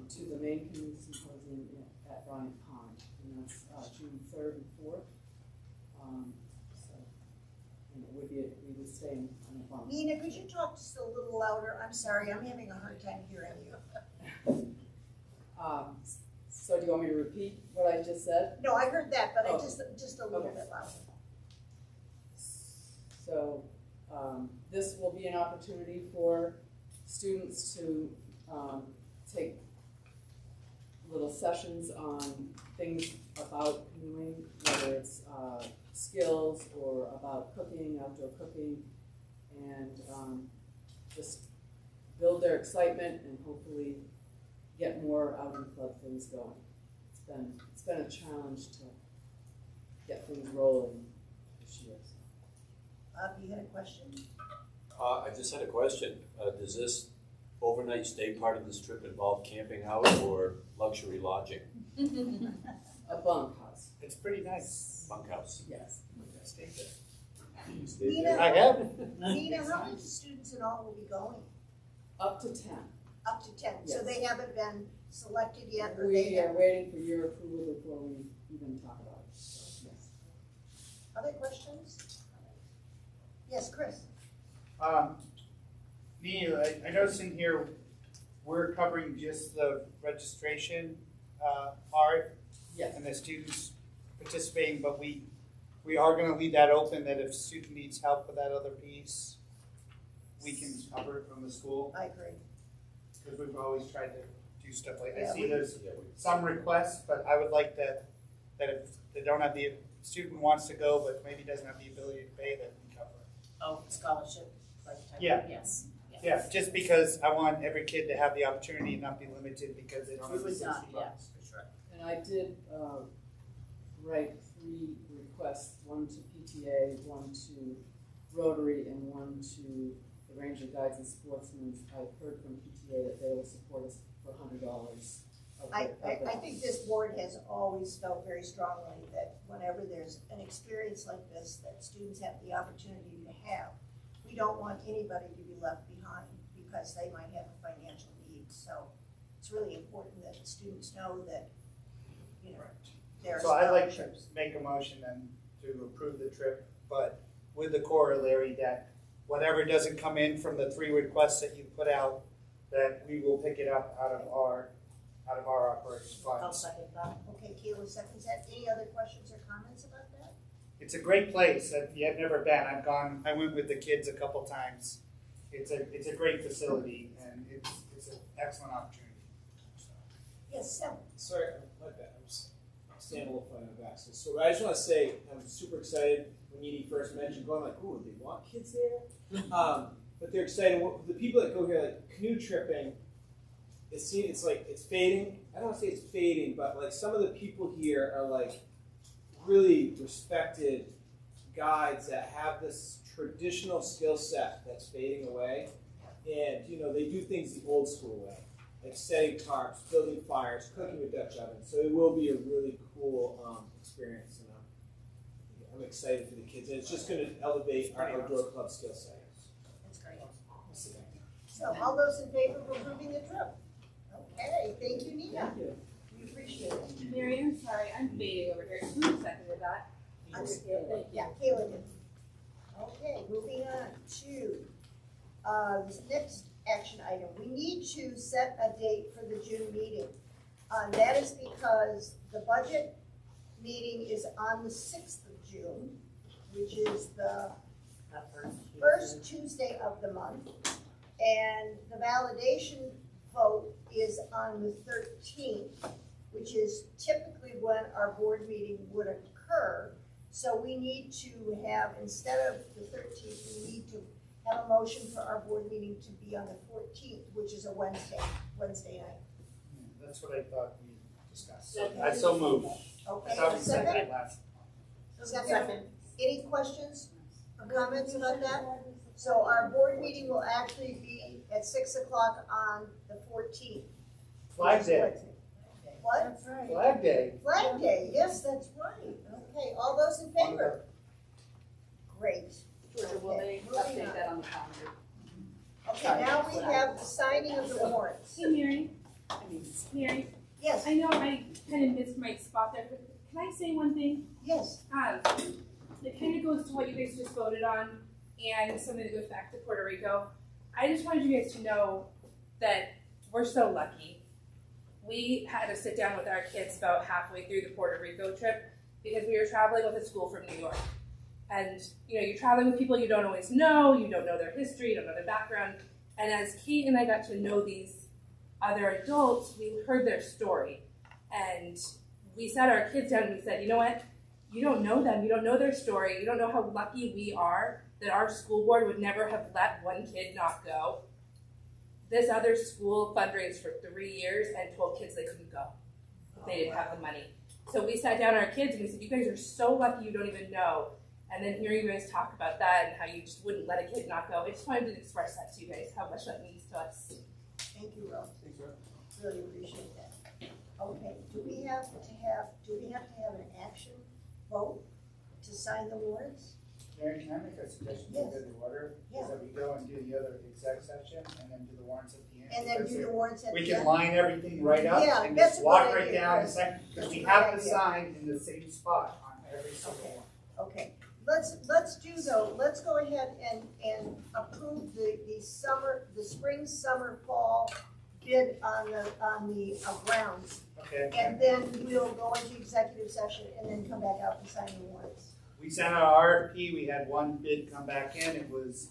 to the Maine Canoe Symposium at Bryant Pond, and that's June 3rd and 4th. We would stay on the farm. Nina, could you talk just a little louder? I'm sorry, I'm having a hard time hearing you. So do you want me to repeat what I just said? No, I heard that, but I just a little bit louder. So this will be an opportunity for students to take little sessions on things about canoeing, whether it's skills or about cooking, outdoor cooking, and just build their excitement and hopefully get more out in club things going. It's been a challenge to get things rolling this year. Bob, you had a question? I just had a question. Does this overnight stay part of this trip involve camping out or luxury lodging? A bunkhouse. bunkhouse. It's pretty nice. Bunkhouse. Yes. I stayed there. Nina, I have. Nina, how many students in all will be going? Up to 10. Up to 10, so Yes. they haven't been selected yet, or they We have? are waiting for your approval before we even talk about it. So, yes. Other questions? Yes, Chris? Nina, I noticed in here, we're covering just the registration part Yes. and the students participating, but we are gonna leave that open, that if a student needs help with that other piece, we can cover it from the school, I agree. because we've always tried to do stuff like, I Yeah, see there's some requests, but I would like that if they don't have the, student wants to go, but maybe doesn't have the ability to pay, that we cover it. Oh, scholarship, like type, Yeah. yes. Yeah, just because I want every kid to have the opportunity and not be limited because they don't We have the would not, 60 yeah, bucks. for sure. And I did write 3 requests, one to PTA, one to Rotary, and one to the Ranger Guides and Sportsmen. I've heard from PTA that they will support us for $100. I think this board has always felt very strongly that whenever there's an experience like this that students have the opportunity to have, we don't want anybody to be left behind because they might have a financial need. So it's really important that the students know that, you know, there are So I'd like to scholarships. make a motion then to approve the trip, but with the corollary that whatever doesn't come in from the 3 requests that you put out, that we will pick it up out of our operating I'll funds. second that. Okay, Kayla seconds that. Any other questions or comments about that? It's a great place. If you have never been, I went with the kids a couple times. It's a great facility and it's an excellent opportunity. Yes, Sam. Sorry, my bad. I'm standing a little funny on the back. So I just want to say I'm super excited when Edie first mentioned going, like, ooh, they want kids there? But they're excited. The people that go here, like canoe tripping, it's like it's fading. I don't want to say it's fading, but like some of the people here are like really respected guides that have this traditional skill set that's fading away. And, you know, they do things the old school way, like setting tarps, building fires, cooking with Dutch ovens. So it will be a really cool experience. And I'm excited for the kids. And it's just going to elevate our outdoor club skill set. That's great. So all those in favor of approving the trip? Okay, thank you, Nina. Thank you. We appreciate it. Mary, I'm sorry, I'm fading over here. Who seconded that? Yeah, Kayla did. Okay, moving on to this next action item. We need to set a date for the June meeting. That is because the budget meeting is on the 6th of June, which is the first Tuesday of the month. And the validation vote is on the 13th, which is typically when our board meeting would occur. So we need to have, instead of the 13th, we need to have a motion for our board meeting to be on the 14th, which is a Wednesday night. That's what I thought we discussed. Okay. I so moved. Okay, I thought we second? said that last. Second. Any questions or comments about that? So our board meeting will actually be at 6 o'clock on the 14th. Flag Day. What? That's right. Flag Day. Flag Day, yes, that's right. Okay, all those in favor? Great. Georgia, will they update that on the calendar? Okay, now we have the signing of the warrants. Hey, Mary. Mary, Yes, I know I kind of missed my spot there, but can I say one thing? yes. It kind of goes to what you guys just voted on and something that goes back to Puerto Rico. I just wanted you guys to know that we're so lucky. We had to sit down with our kids about halfway through the Puerto Rico trip because we were traveling with a school from New York. And, you know, you're traveling with people you don't always know, you don't know their history, you don't know their background. And as Kate and I got to know these other adults, we heard their story. And we sat our kids down and we said, you know what? You don't know them, you don't know their story, you don't know how lucky we are that our school board would never have let one kid not go. This other school fundraised for 3 years and told kids they couldn't go if they didn't have the money. So we sat down our kids and we said, you guys are so lucky you don't even know. And then hearing you guys talk about that and how you just wouldn't let a kid not go, I just wanted to express that to you guys, how much that means to us. Thank you, Rose. Thanks, Rob. Really appreciate that. Okay, do we have to have an action vote to sign the warrants? Mary, can I make a suggestion to the order? Yeah. Is that we go and do the other exec session and then do the warrants at the end? And then Because do the warrants at the we end? can line everything right up Yeah, and that's just a walk good right idea, down right. and sign, because That's we a have good to idea. sign in the same spot on every single one. Okay, let's go ahead and approve the spring, summer, fall bid on the grounds. Okay? And then we'll go into executive session and then come back out and sign the warrants. We sent out our RFP, we had one bid come back in, it was,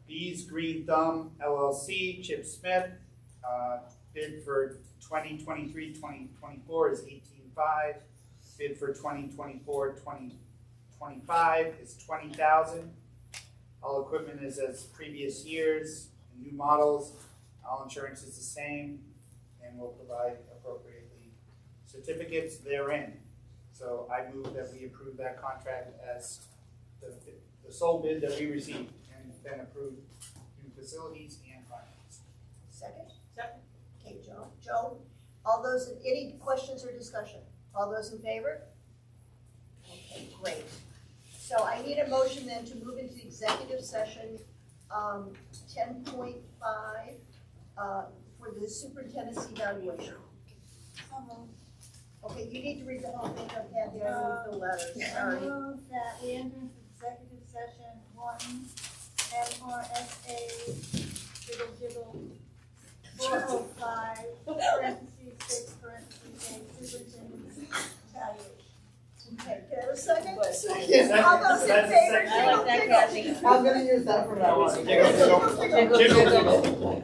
Bees Green Thumb LLC, Chip Smith, bid for 2023-2024 is 18,500. Bid for 2024-2025 is 20,000. All equipment is as previous years, new models, all insurance is the same, and we'll provide appropriately certificates therein. So I move that we approve that contract as the sole bid that we received, and then approve new facilities and finance. Second? Second. Okay, Joe, any questions or discussion? All those in favor? Okay, great. So I need a motion then to move into executive session, 10.5, for the superintendent's evaluation. Okay, you need to read the whole thing, Kathy, I moved the letter, I sorry. move that we enter into executive session 1 MRSA jiggle 405, parentheses 6, parentheses 8, superintendent's evaluation. Okay, can I have a second? Second. All those in That's a favor, second. I like that, Kathy. I'm gonna use that from now on. Jiggle.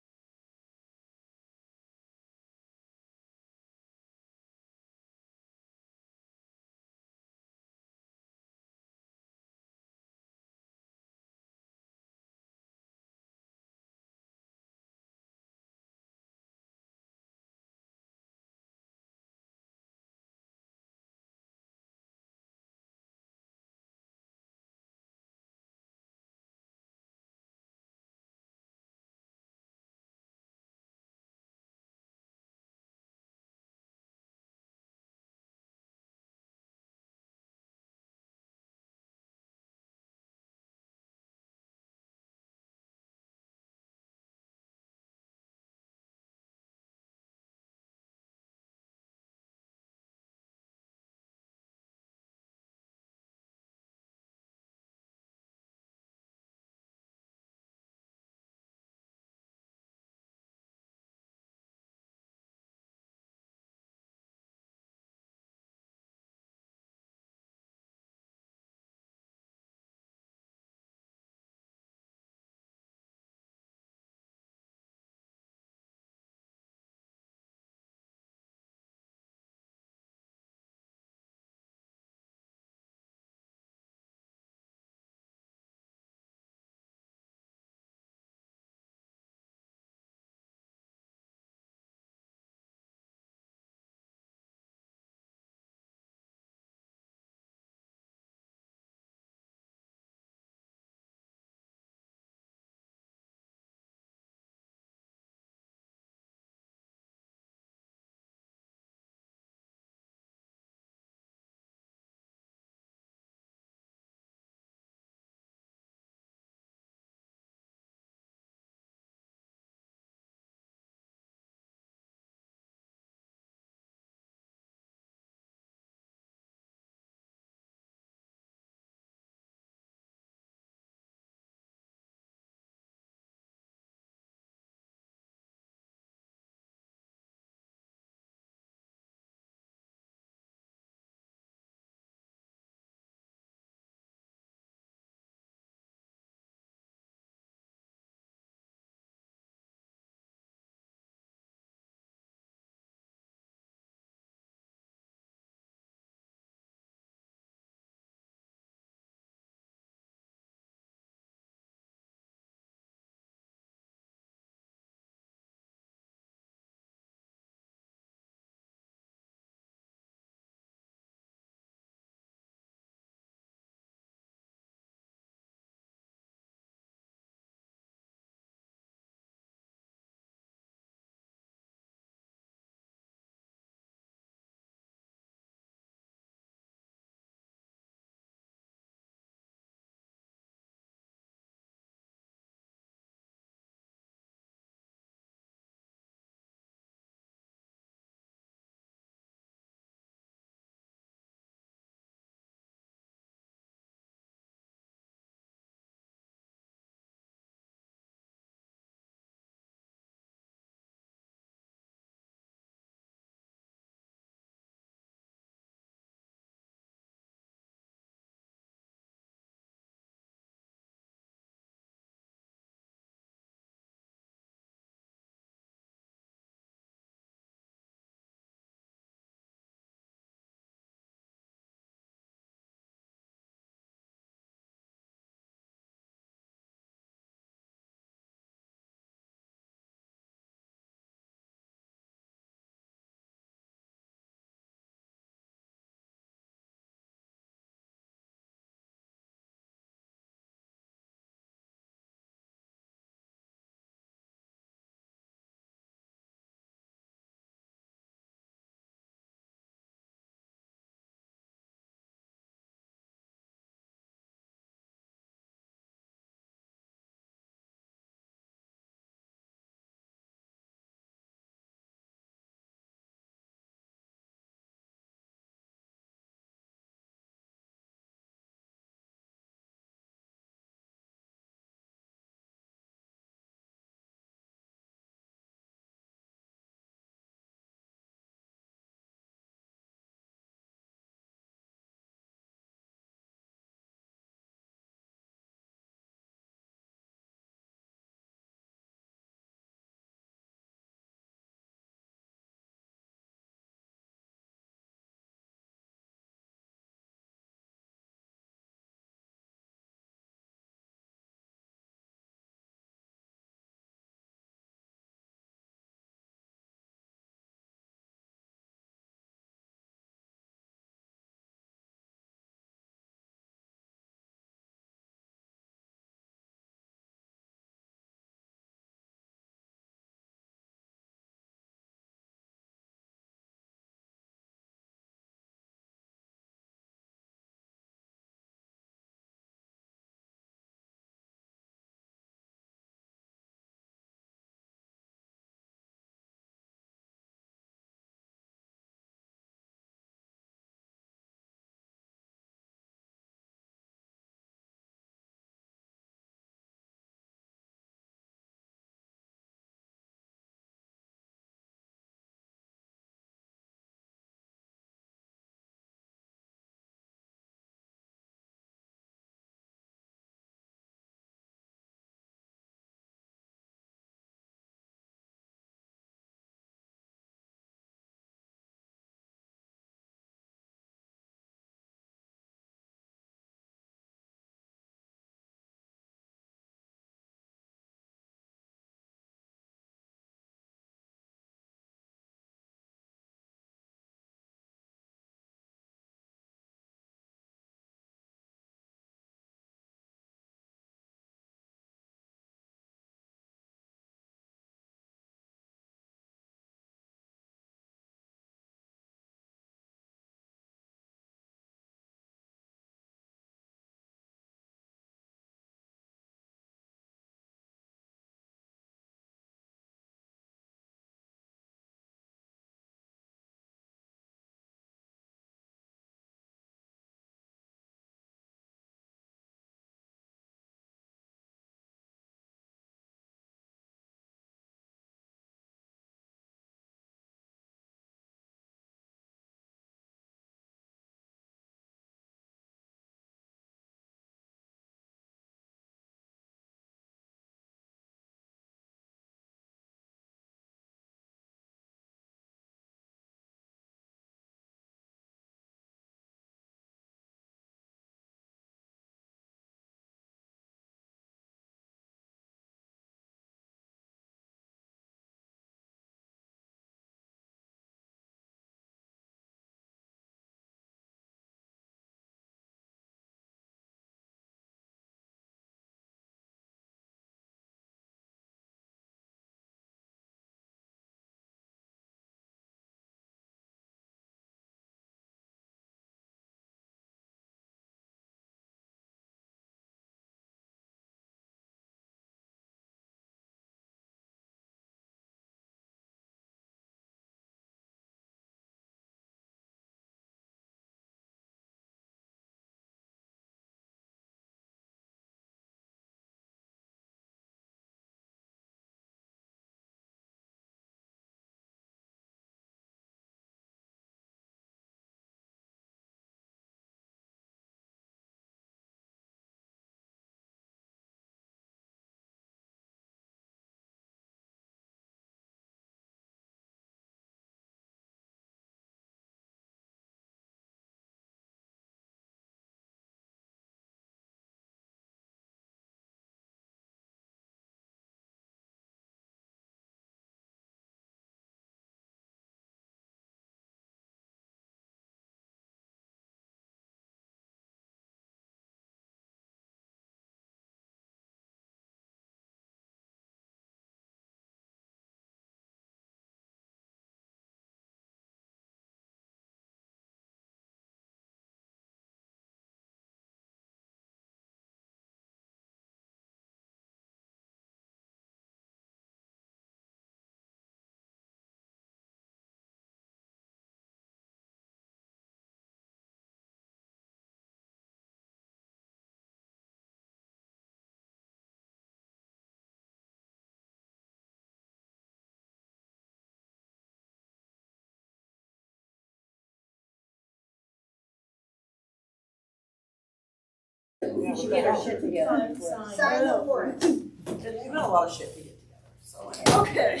We should get our shit together. Sign the warrant. You've got a lot of shit to get together, so. Okay.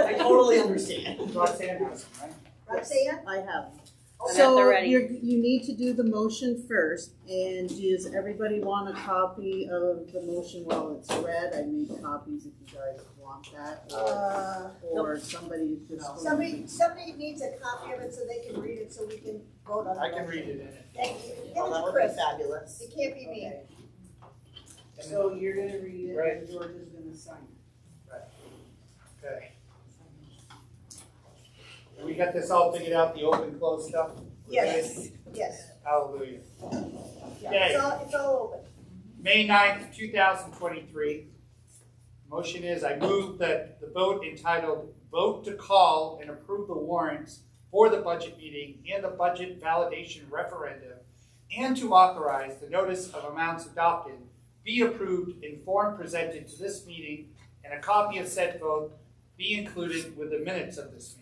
I totally understand. Roxanne has them, right? Roxanne? I have. I'm at the So ready. you need to do the motion first, and does everybody want a copy of the motion while it's read? I made copies if you guys want that, or somebody just. Somebody needs a copy of it so they can read it, so we can vote on it. I can read it in it. Thank you. Give Oh, it that to would be Chris. fabulous. It can't be me. So you're gonna read it, Right. and George is gonna sign it. Okay. We got this all figured out, the open, closed stuff? Yes, yes. Hallelujah. Yeah, Okay. it's all open. May 9th, 2023. Motion is, I move that the vote entitled Vote to Call and Approve the Warrants for the Budget Meeting and the Budget Validation Referendum, and to authorize the notice of amounts adopted be approved in form presented to this meeting, and a copy of said vote be included with the minutes of this meeting.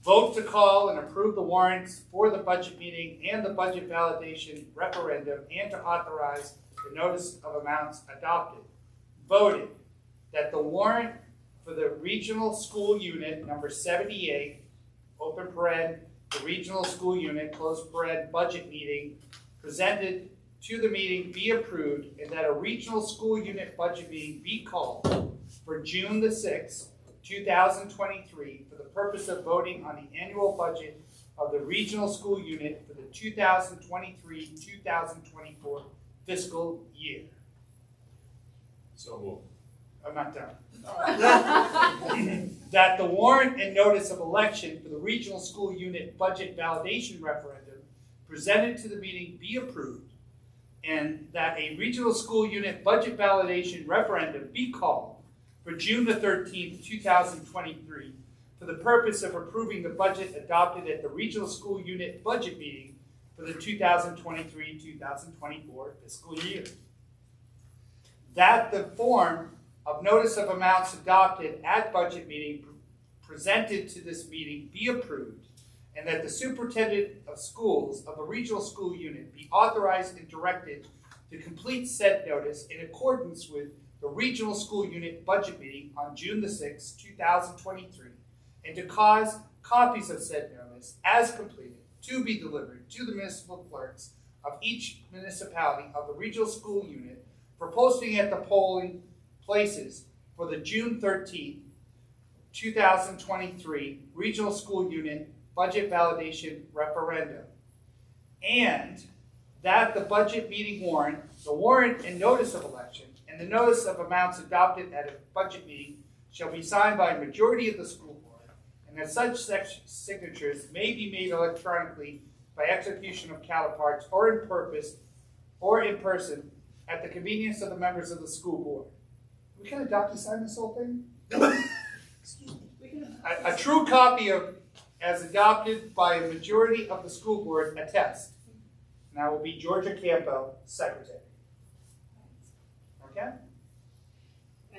Vote to call and approve the warrants for the budget meeting and the budget validation referendum, and to authorize the notice of amounts adopted. Voted that the warrant for the regional school unit number 78, open paren, the regional school unit, close paren, budget meeting, presented to the meeting be approved, and that a regional school unit budget meeting be called for June the 6th, 2023, for the purpose of voting on the annual budget of the regional school unit for the 2023-2024 fiscal year. So moved. I'm not done. That the warrant and notice of election for the regional school unit budget validation referendum presented to the meeting be approved, and that a regional school unit budget validation referendum be called for June the 13th, 2023, for the purpose of approving the budget adopted at the regional school unit budget meeting for the 2023-2024 fiscal year. That the form of notice of amounts adopted at budget meeting presented to this meeting be approved, and that the superintendent of schools of a regional school unit be authorized and directed to complete said notice in accordance with the regional school unit budget meeting on June the 6th, 2023, and to cause copies of said notice as completed to be delivered to the municipal clerks of each municipality of the regional school unit for posting at the polling places for the June 13th, 2023 regional school unit budget validation referendum. And that the budget meeting warrant, the warrant and notice of election, and the notice of amounts adopted at a budget meeting shall be signed by a majority of the school board, and that such signatures may be made electronically by execution of counterparts or in person at the convenience of the members of the school board. We can DocuSign this whole thing? A true copy of, as adopted by a majority of the school board, attest. And that will be Georgia Campo, secretary. Okay?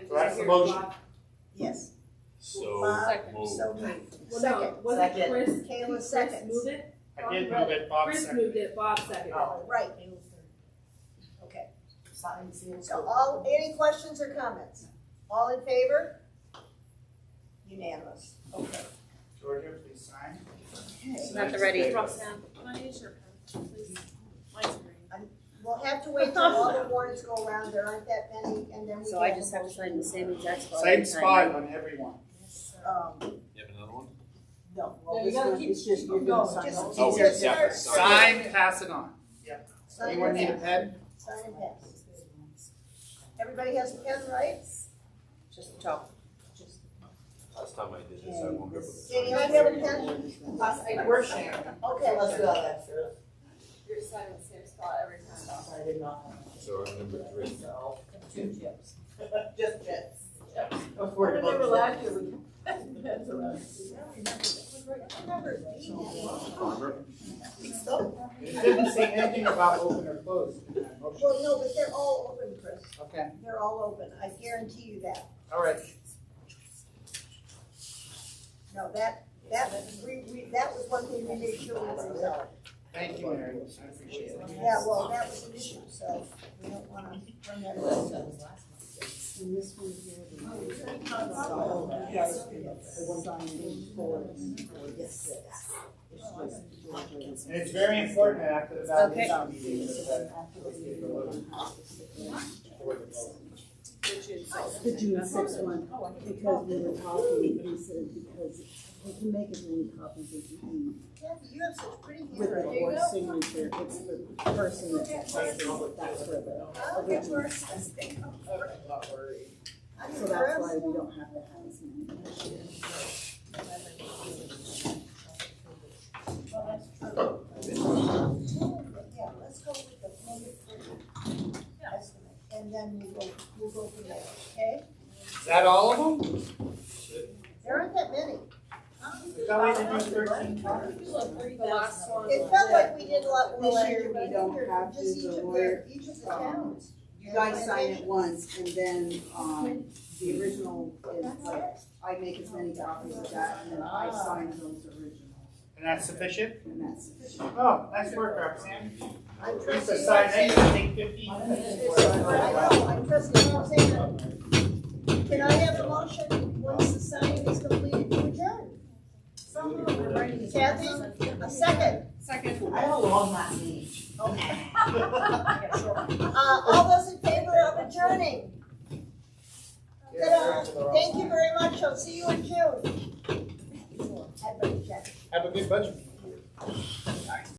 So that's the motion. Yes. So moved. So moved. Well, Second. no, wasn't Second. Chris, Kayla Chris seconds. moved it? I did move it, Bob Chris seconded. moved it, Bob seconded it. Oh. Right. Okay. Sign, seal, So any questions or comments? All in favor? Unanimous. Okay. Georgia, please sign. Okay. I'm at the ready. Roxanne, can I use your pen, please? Mine's green. We'll have to wait till all the warrants go around. There aren't that many, and then we So can I just have to sign the same exact spot. Same every time, spot right? on every one. You have another one? No, No, well, you this gotta one, keep- it's just, you're No, gonna sign just- all. Oh, just yeah, start- sign. Sign, pass it on. Yep. Sign Anyone and need a pass. pen? Sign and pass. Everybody has a pen, right? Just the top. Last time I did this, I won't be able to. Danny, you have a pen? We're sharing. Okay. Let's do that. You're signing the same spot every time. I did not. So I'm number 3. So, Two chips. just jets. I remember last year we had pens around. It didn't say anything about open or closed in that motion. Well, no, but they're all open, Chris. Okay, They're all open. I guarantee you that. all right. No, that was one thing we made sure we were. Thank you, Mary. Yeah, well, that was an issue, so we don't wanna bring that up. And this one here, the so you guys can sign in for yes. And it's very important that after the validation meeting, The June 6th one, because we were talking, he said, because we can make as many copies as you need. Kathy, you have such pretty With the handwriting. board signature, it's the person that's typing, that's where the original. So that's why we don't have to have as many. Yeah, let's go with the estimate, and then we'll go from there, okay? is that all of them? There aren't that many. I thought we did 13 copies. The last one. It felt like we did a lot more This last year year, but I we don't think they're have to, just each of the towns. You guys sign it once, and then, the original is like, I make as many copies of that, and then I sign those originals, And that's sufficient? and that's sufficient. Oh, nice work, Roxanne. I'm Lisa trusting signed it, Roxanne. I think 15 minutes. I know, I'm trusting Roxanne. Can I have a motion, once the signing is completed, to adjourn? Kathy, a second. I have a long last name. Okay. All those in favor of adjourning? Ta-da. Thank you very much, I'll see you in June. Have a good budget.